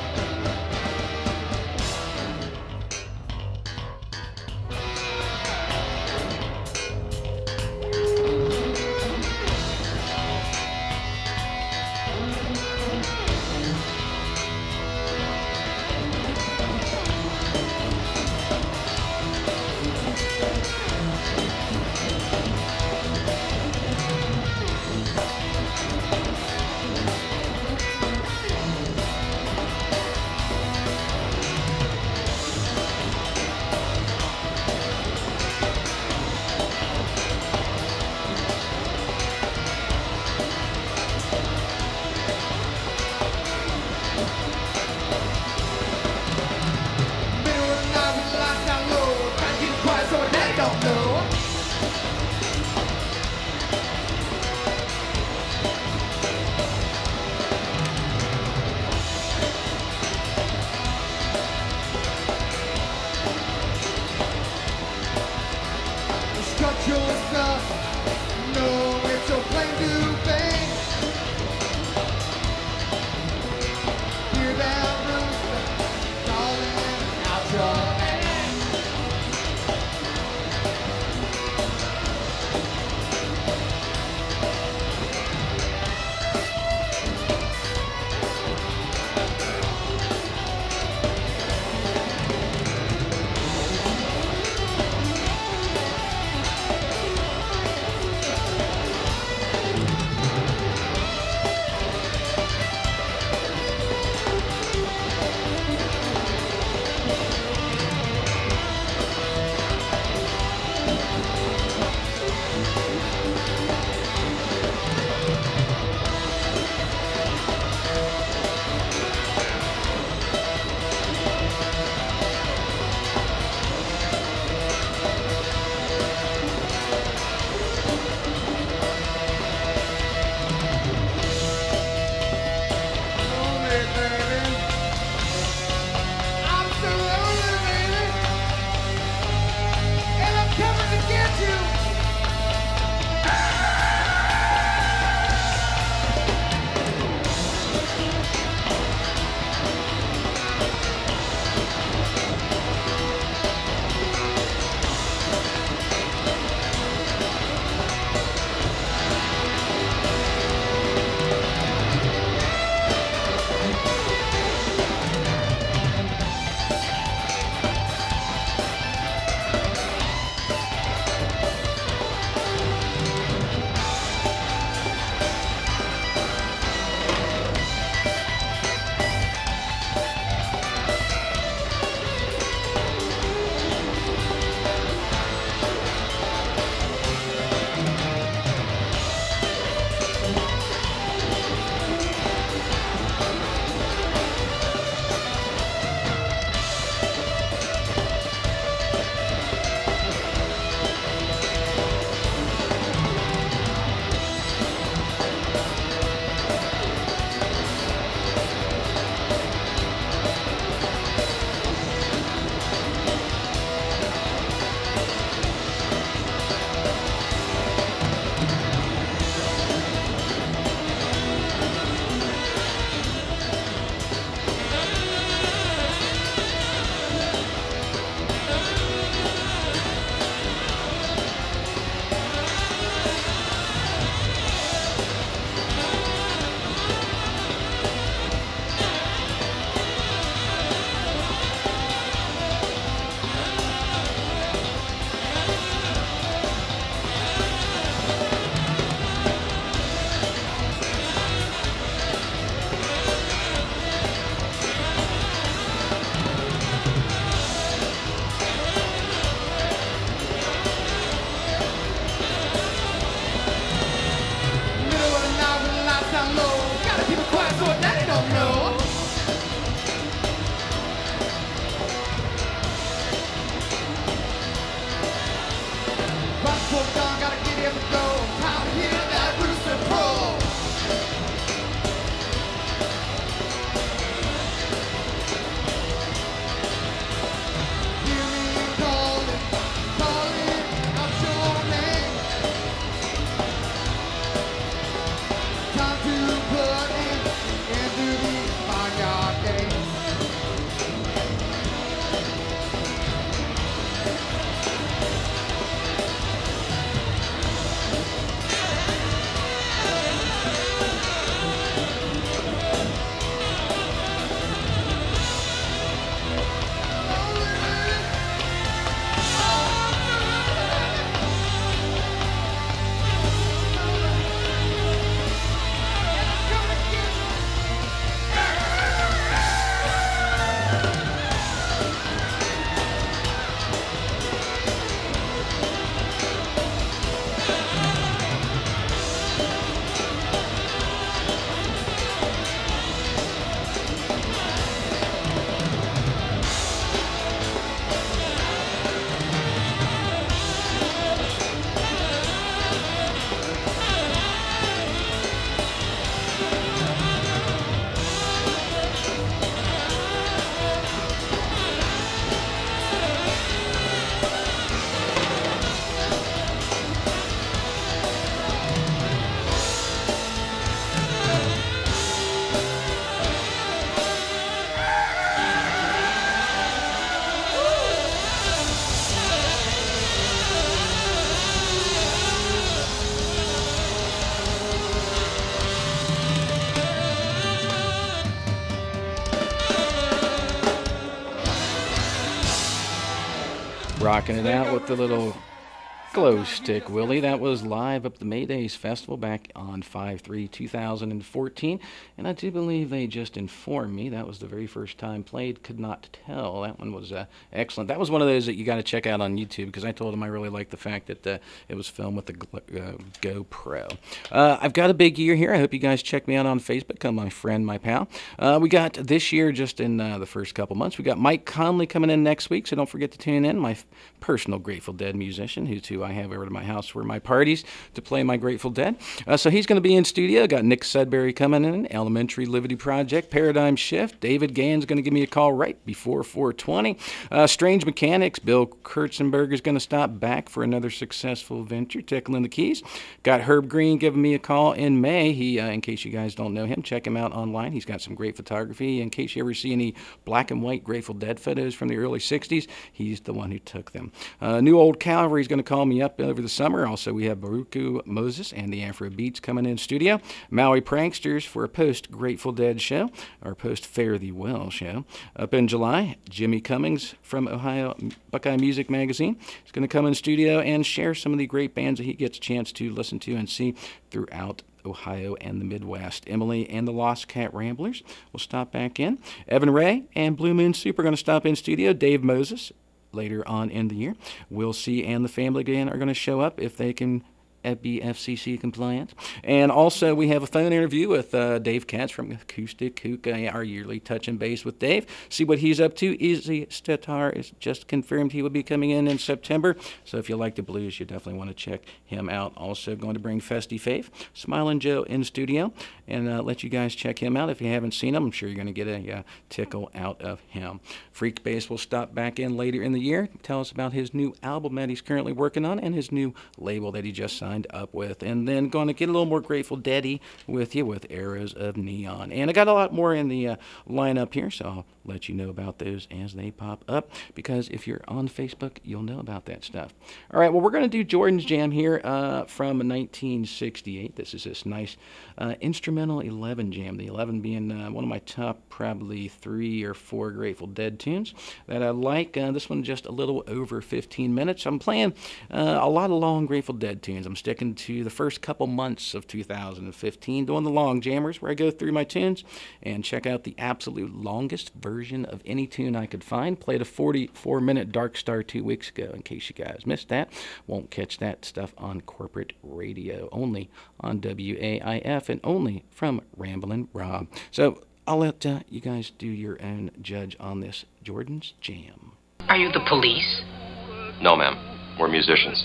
S1: Rocking it out with the little Glow Stick Willy. That was live up at the Maydays Festival back on 5/3/2014, and I do believe they just informed me that was the very first time played. Could not tell. That one was excellent. That was one of those that you got to check out on YouTube, because I told them I really liked the fact that it was filmed with the GoPro. I've got a big year here. I hope you guys check me out on Facebook. Come my friend, my pal. We got this year, just in the first couple months, we got Mike Conley coming in next week, so don't forget to tune in. My personal Grateful Dead musician, who I have over to my house for my parties to play my Grateful Dead. So he's going to be in studio. Got Nick Sudbury coming in, Elementary Liberty Project, Paradigm Shift. David Gann's going to give me a call right before 4:20. Strange Mechanics, Bill Kurtzenberg is going to stop back for another successful venture, tickling the keys. Got Herb Green giving me a call in May. He, in case you guys don't know him, check him out online. He's got some great photography. In case you ever see any black and white Grateful Dead photos from the early 60s, he's the one who took them. New Old Calvary is going to call me up over the summer. Also, we have Baruchu Moses and the Afro Beats coming in studio. Maui Pranksters for a post-Grateful Dead show, or post-Fare Thee Well show. Up in July, Jimmy Cummings from Ohio Buckeye Music Magazine is going to come in studio and share some of the great bands that he gets a chance to listen to and see throughout Ohio and the Midwest. Emily and the Lost Cat Ramblers will stop back in. Evan Ray and Blue Moon Soup are going to stop in studio. Dave Moses later on in the year. Will C and the Family Gang are going to show up if they can be FCC compliant. And also, we have a phone interview with Dave Katz from Acoustic Kook, our yearly touch and base with Dave. See what he's up to. Izzy Statar is just confirmed he will be coming in September. So if you like the blues, you definitely want to check him out. Also going to bring Festy Faith, Smiling Joe in studio, and let you guys check him out. If you haven't seen him, I'm sure you're going to get a tickle out of him. Freak Bass will stop back in later in the year. Tell us about his new album that he's currently working on and his new label that he just signed up with, and then going to get a little more Grateful Dead-y with you with Arrows of Neon. And I got a lot more in the lineup here, so I'll let you know about those as they pop up, because if you're on Facebook, you'll know about that stuff. All right, well, we're going to do Jordan's Jam here from 1968. This is this nice instrumental 11 jam, the 11 being one of my top probably 3 or 4 Grateful Dead tunes that I like. This one just a little over 15 minutes. I'm playing a lot of long Grateful Dead tunes. I'm sticking to the first couple months of 2015, doing the long jammers where I go through my tunes and check out the absolute longest version of any tune I could find. Played a 44-minute Dark Star 2 weeks ago, in case you guys missed that. Won't catch that stuff on corporate radio, only on WAIF and only from Ramblin' Rob. So I'll let you guys do your own judge on this Jordan's Jam.
S12: Are you the police?
S13: No, ma'am. We're musicians.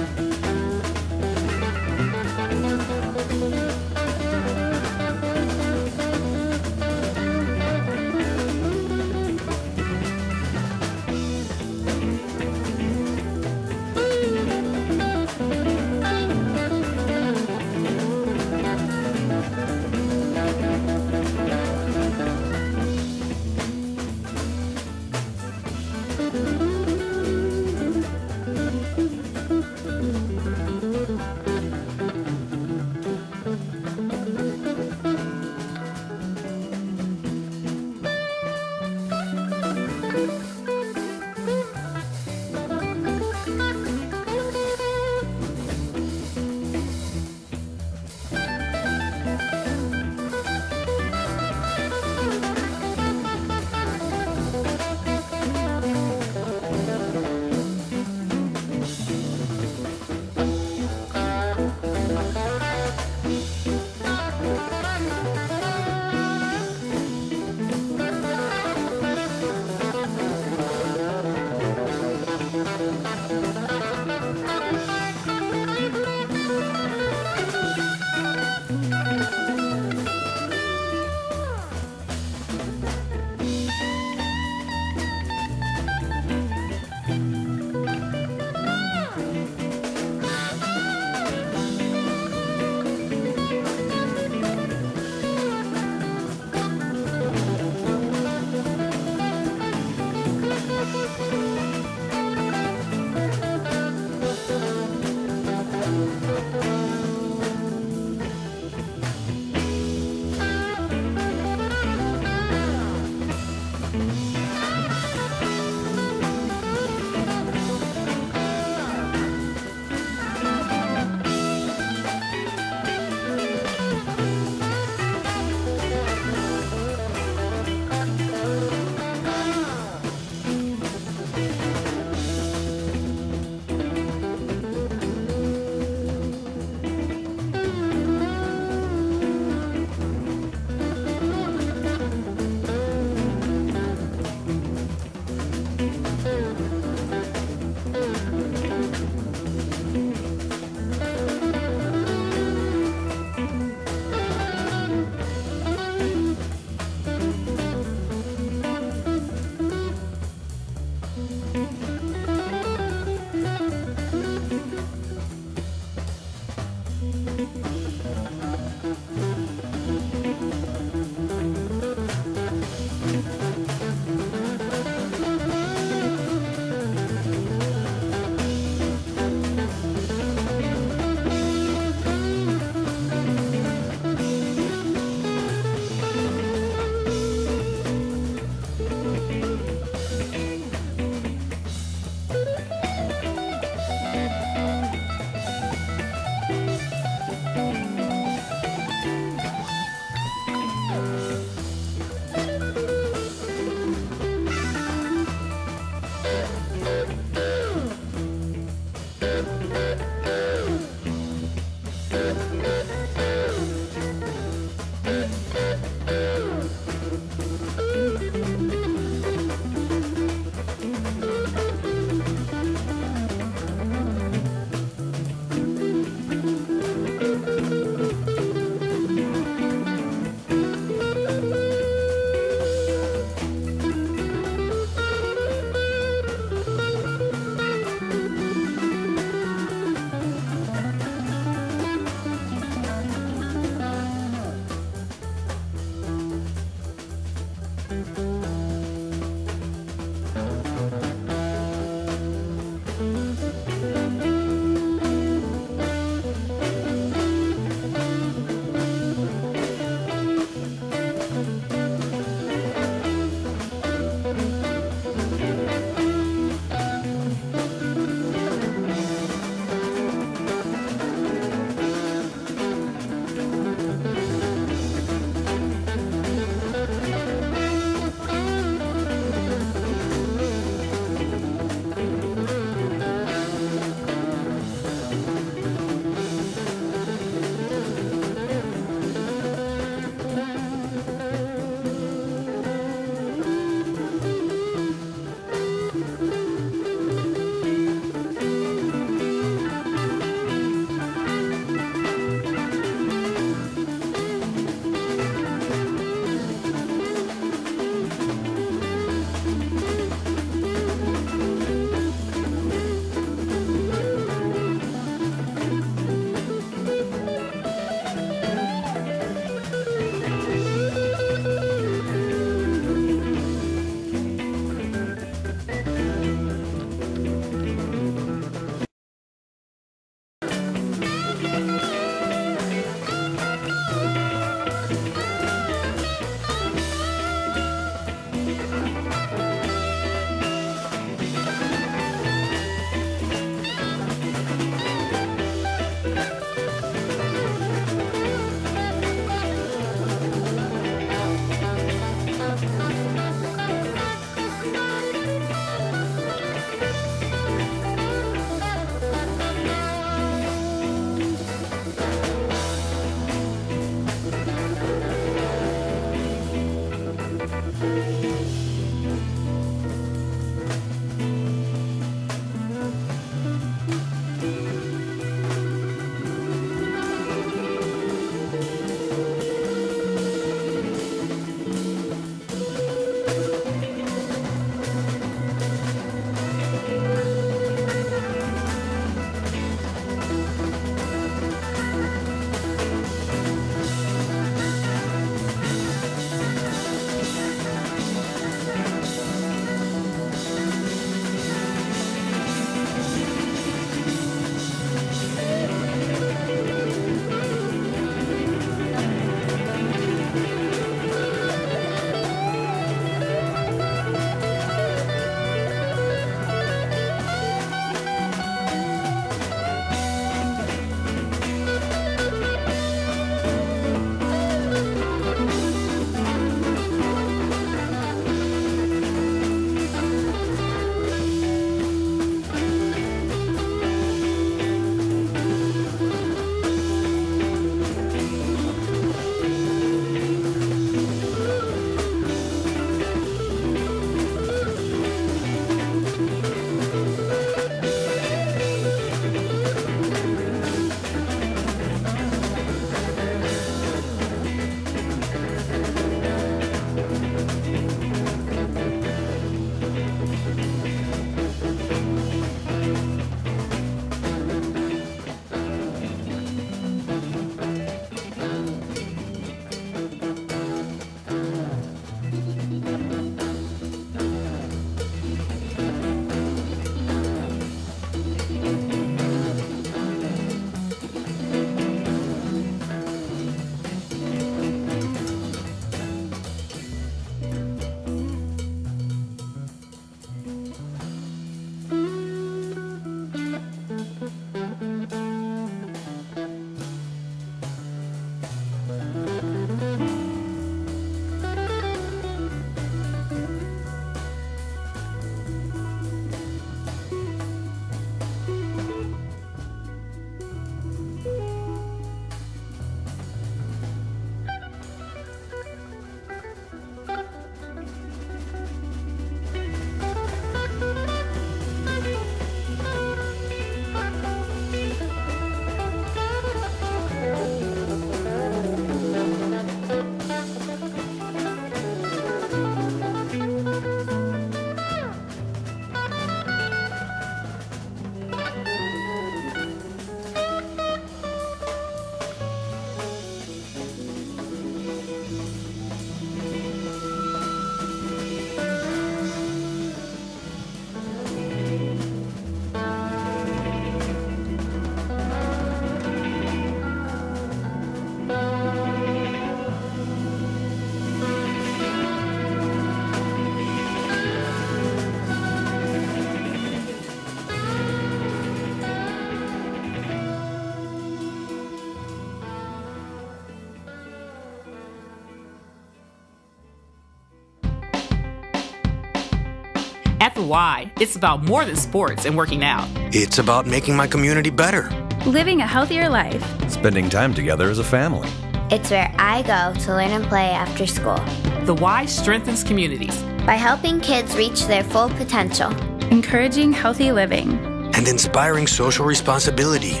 S12: At the Y, it's about more than sports and working out.
S14: It's about making my community better.
S15: Living a healthier life.
S16: Spending time together as a family.
S17: It's where I go to learn and play after school.
S12: The Y strengthens communities
S17: by helping kids reach their full potential,
S15: encouraging healthy living,
S14: and inspiring social responsibility.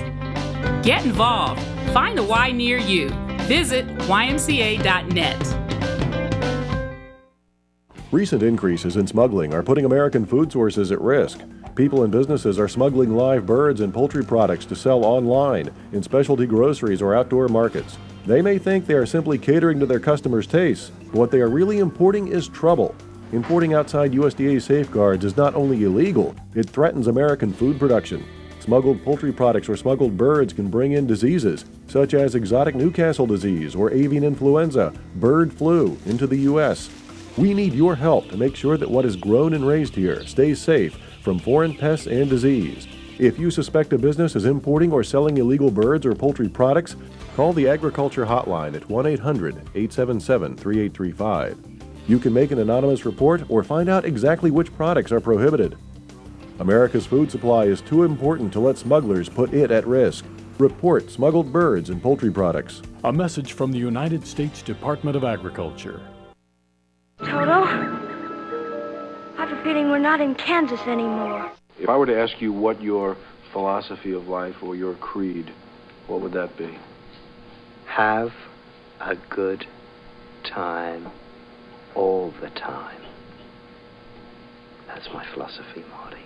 S12: Get involved. Find a Y near you. Visit ymca.net.
S4: Recent increases in smuggling are putting American food sources at risk. People and businesses are smuggling live birds and poultry products to sell online, in specialty groceries or outdoor markets. They may think they are simply catering to their customers' tastes, but what they are really importing is trouble. Importing outside USDA safeguards is not only illegal, it threatens American food production. Smuggled poultry products or smuggled birds can bring in diseases, such as exotic Newcastle disease or avian influenza, bird flu, into the U.S. We need your help to make sure that what is grown and raised here stays safe from foreign pests and disease. If you suspect a business is importing or selling illegal birds or poultry products, call the Agriculture Hotline at 1-800-877-3835. You can make an anonymous report or find out exactly which products are prohibited. America's food supply is too important to let smugglers put it at risk. Report smuggled birds and poultry products.
S5: A message from the United States Department of Agriculture.
S18: Toto, I have a feeling we're not in Kansas anymore.
S19: If I were to ask you what your philosophy of life or your creed, what would that be?
S20: Have a good time all the time. That's my philosophy, Marty.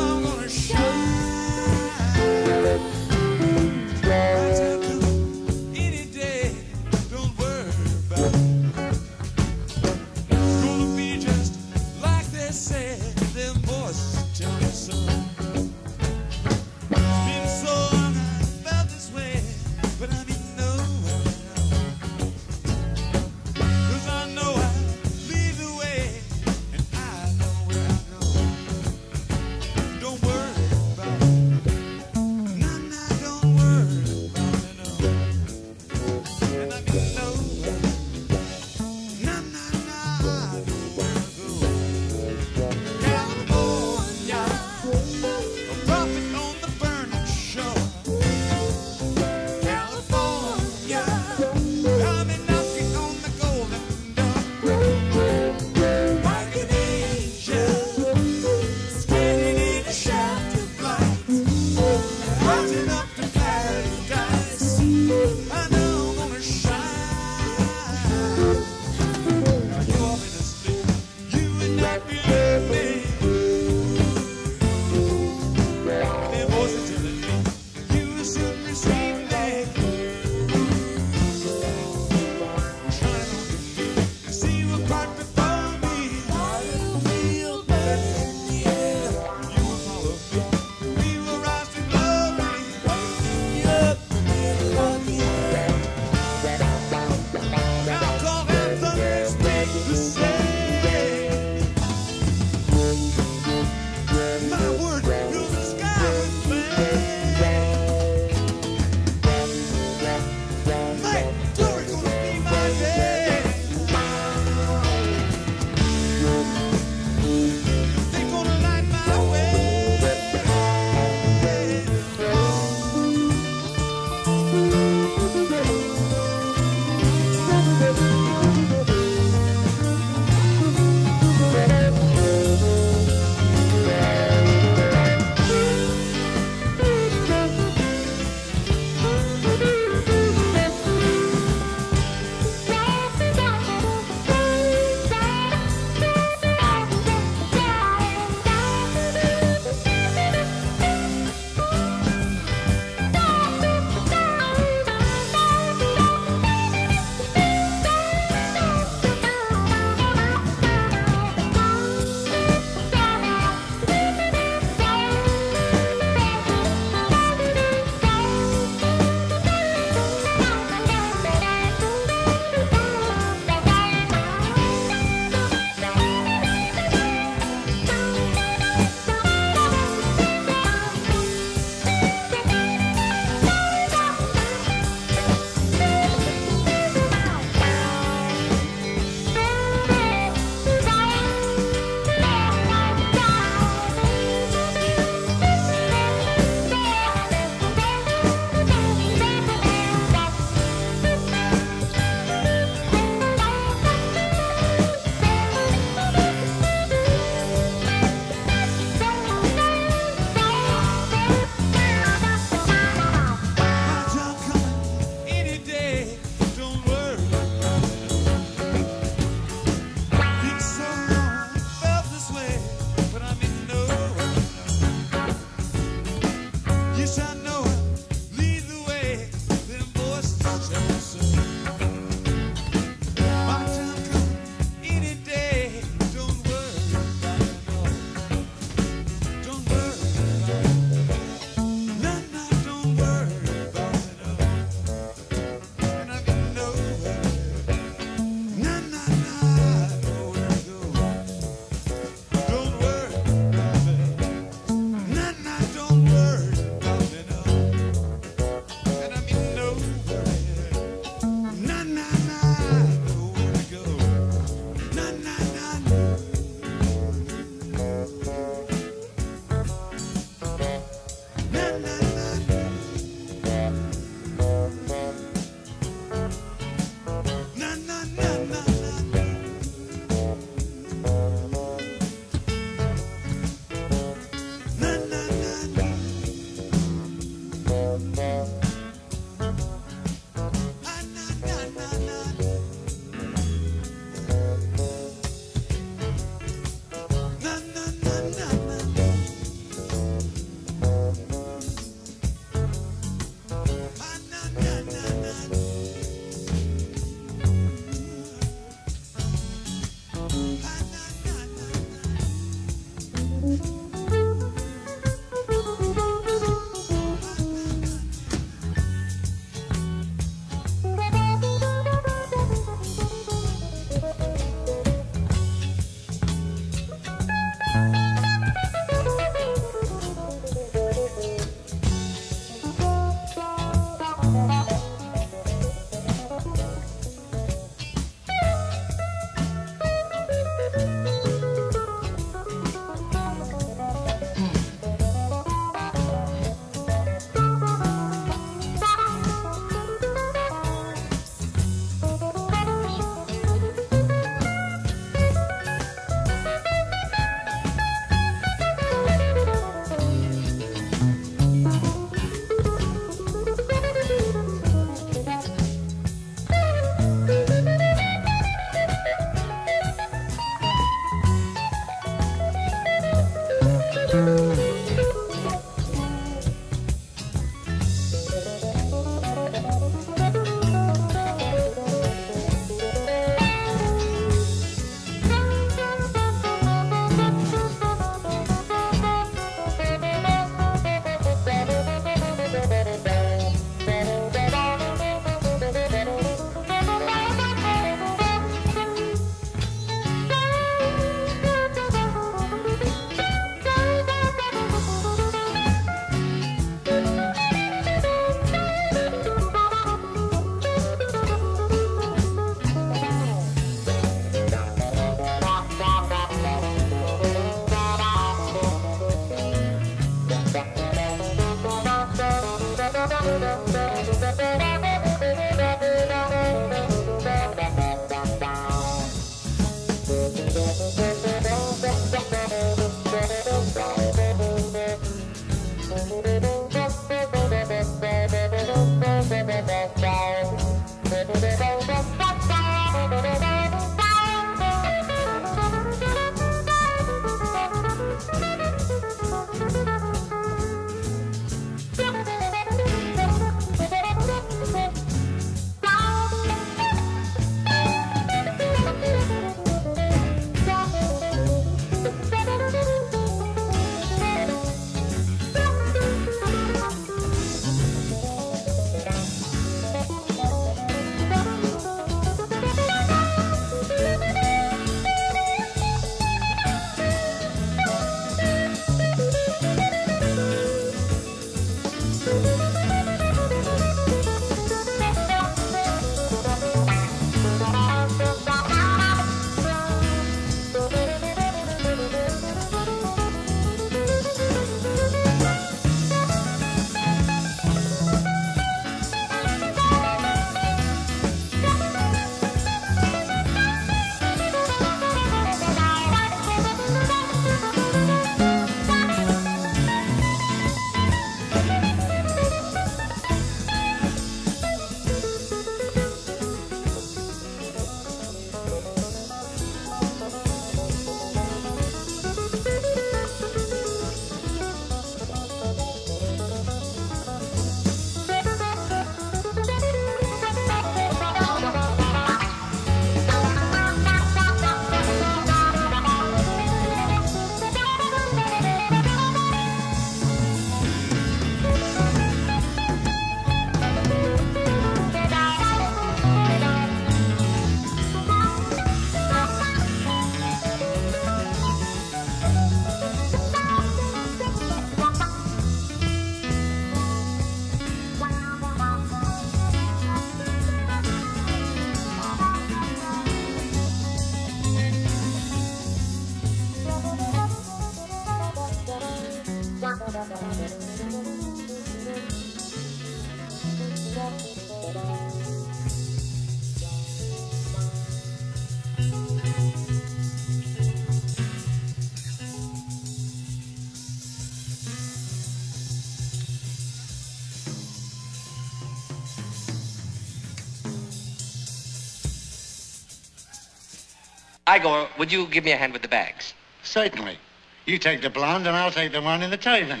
S21: Igor, would you give me a hand with the bags?
S22: Certainly. You take the blonde and I'll take the one in the turban.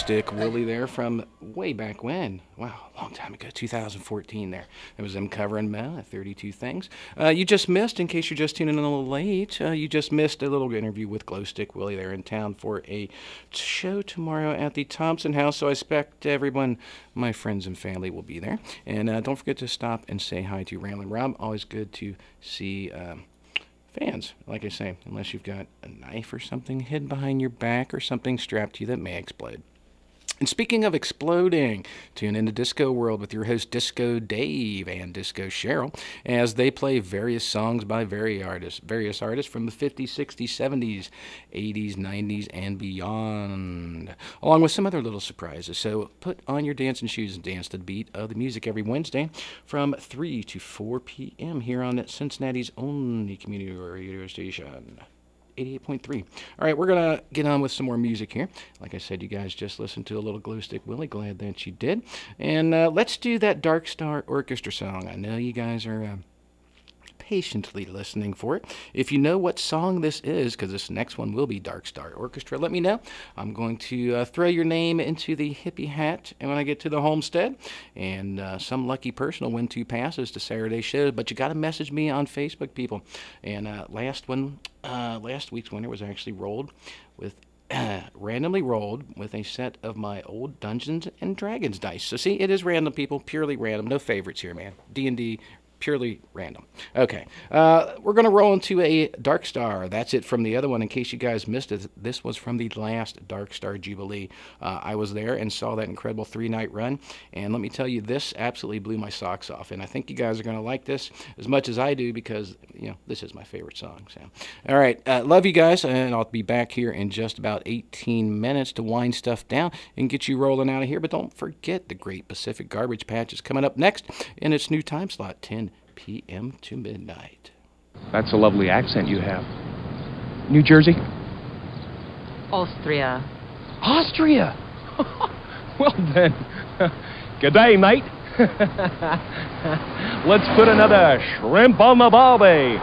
S1: Things-Glostik Willy there from way back when. Wow, a long time ago, 2014 there. It was them covering 32 Things. You just missed, in case you're just tuning in a little late, you just missed a little interview with Glostik Willy there in town for a show tomorrow at the Thompson House, so I expect everyone, my friends and family, will be there. And don't forget to stop and say hi to Ramblin Rob. Always good to see fans, like I say, unless you've got a knife or something hidden behind your back or something strapped to you that may explode. And speaking of exploding, tune into Disco World with your host Disco Dave and Disco Cheryl as they play various songs by various artists from the 50s, 60s, 70s, 80s, 90s, and beyond, along with some other little surprises. So put on your dancing shoes and dance to the beat of the music every Wednesday from 3 to 4 p.m. here on Cincinnati's only community radio station. 88.3. All right, we're going to get on with some more music here. Like I said, you guys just listened to a little Glostik Willy. Glad that you did. And let's do that Dark Star Orchestra song. I know you guys are patiently listening for it. If you know what song this is, because this next one will be Dark Star Orchestra, let me know. I'm going to throw your name into the hippie hat and when I get to the homestead, and some lucky person will win 2 passes to Saturday's show. But you got to message me on Facebook, people. And last week's winner was actually randomly rolled with a set of my old Dungeons and Dragons dice. So see, it is random, people, purely random. No favorites here, man. D&D, purely random. Okay, we're going to roll into a Dark Star. That's it from the other one. In case you guys missed it, this was from the last Dark Star Jubilee. I was there and saw that incredible 3-night run, and let me tell you, this absolutely blew my socks off, and I think you guys are going to like this as much as I do because, you know, this is my favorite song. So, all right, love you guys, and I'll be back here in just about 18 minutes to wind stuff down and get you rolling out of here. But don't forget, the Great Pacific Garbage Patch is coming up next in its new time slot, 10 p.m. to midnight.
S3: That's a lovely accent you have. New Jersey?
S6: Austria.
S3: Austria? Well then, good day, mate. Let's put another shrimp on the barbie.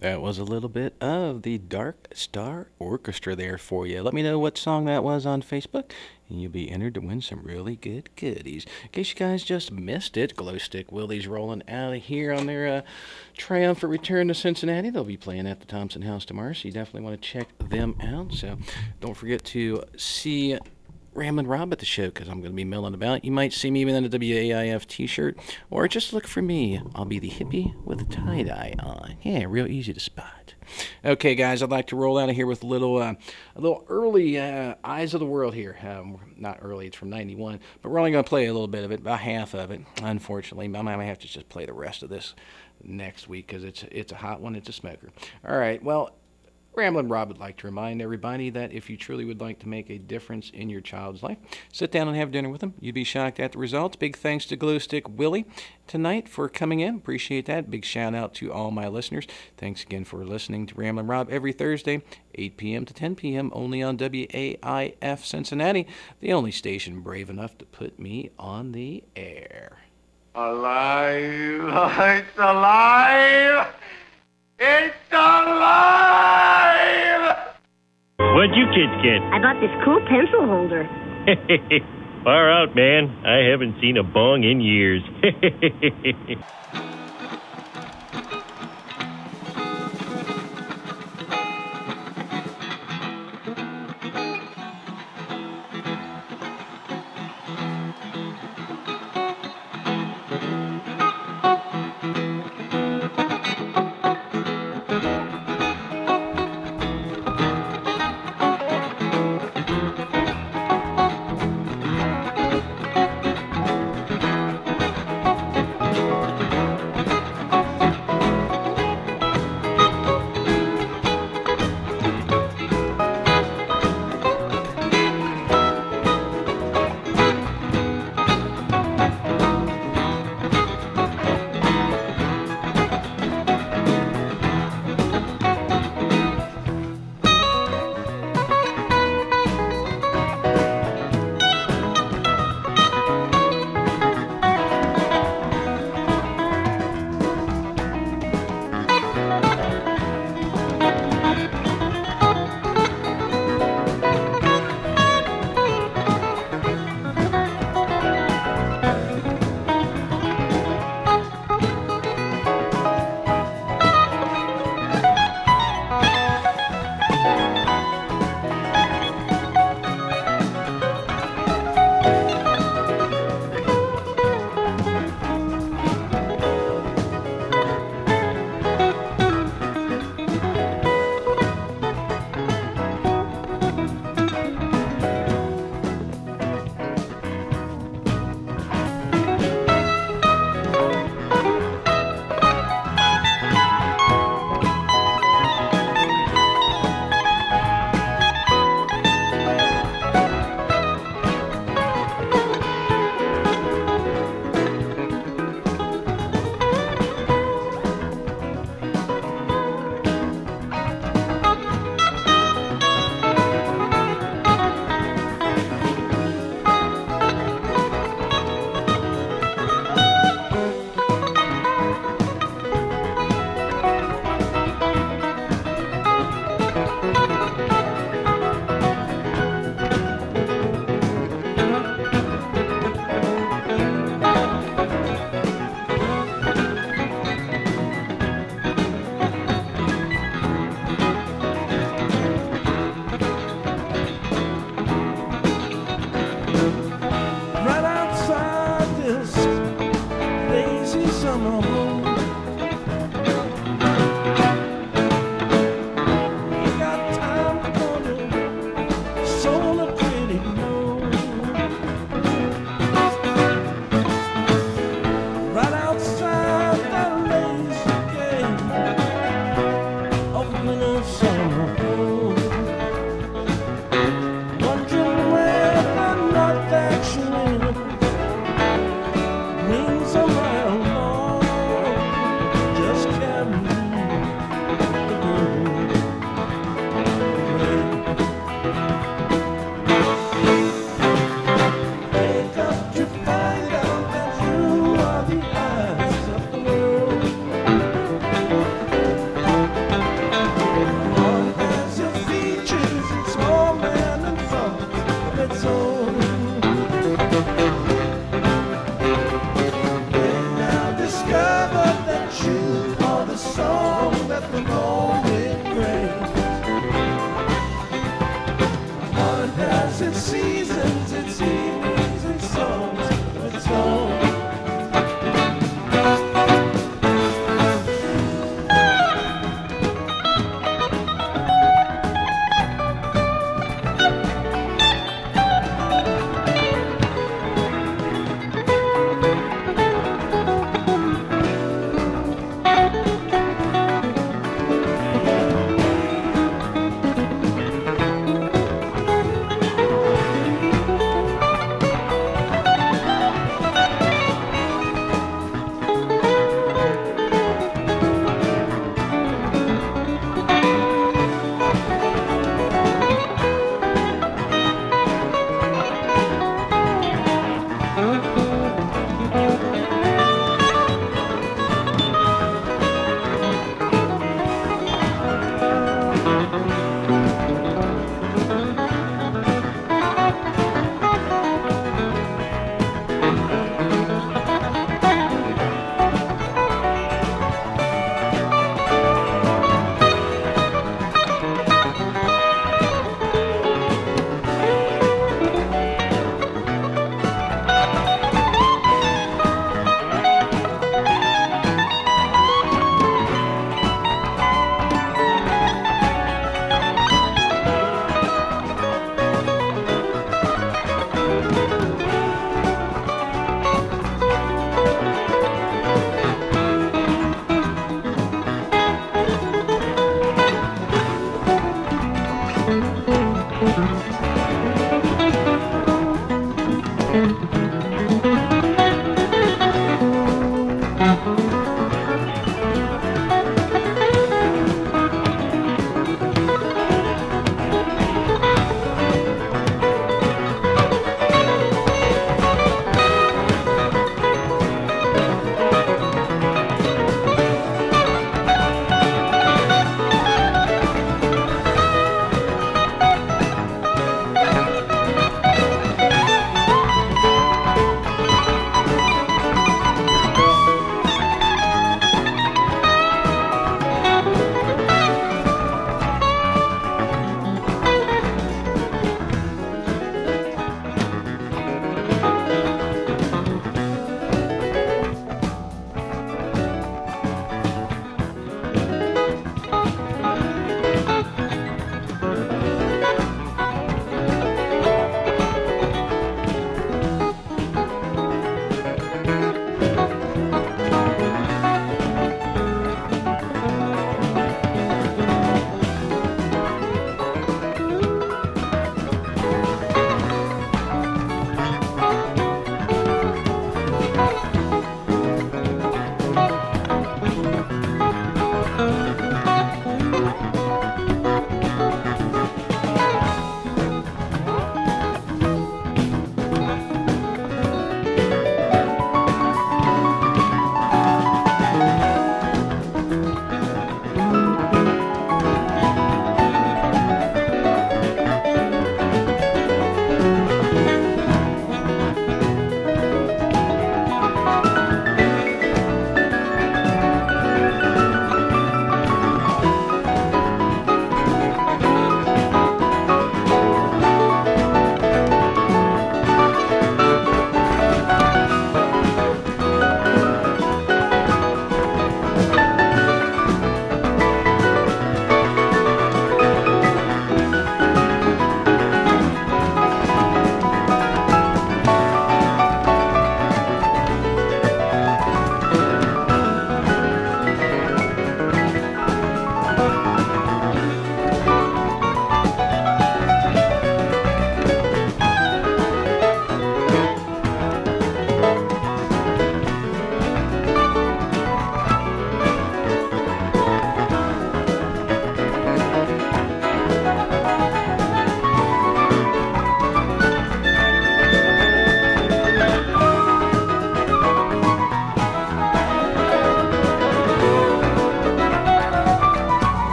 S1: That was a little bit of the Dark Star Orchestra there for you. Let me know what song that was on Facebook, and you'll be entered to win some really good goodies. In case you guys just missed it, Glowstick Willy's rolling out of here on their triumphant return to Cincinnati. They'll be playing at the Thompson House tomorrow, so you definitely want to check them out. So don't forget to see Ramblin' Rob at the show, because I'm going to be milling about. You might see me even in a WAIF t-shirt, or just look for me. I'll be the hippie with a tie-dye on. Yeah, real easy to spot. Okay, guys, I'd like to roll out of here with a little early Eyes of the World here. Not early, it's from 91, but we're only going to play a little bit of it, about half of it, unfortunately. I might have to just play the rest of this next week, because it's a hot one, it's a smoker. All right, well, Ramblin' Rob would like to remind everybody that if you truly would like to make a difference in your child's life, sit down and have dinner with them. You'd be shocked at the results. Big thanks to Glowstick Willy tonight for coming in. Appreciate that. Big shout out to all my listeners. Thanks again for listening to Ramblin' Rob every Thursday, 8 p.m. to 10 p.m. only on WAIF Cincinnati, the only station brave enough to put me on the air.
S8: Alive! It's alive! It's alive!
S2: What'd you kids get?
S18: I got this cool pencil holder.
S2: Far out, man. I haven't seen a bong in years.
S6: Wondering where the north direction is.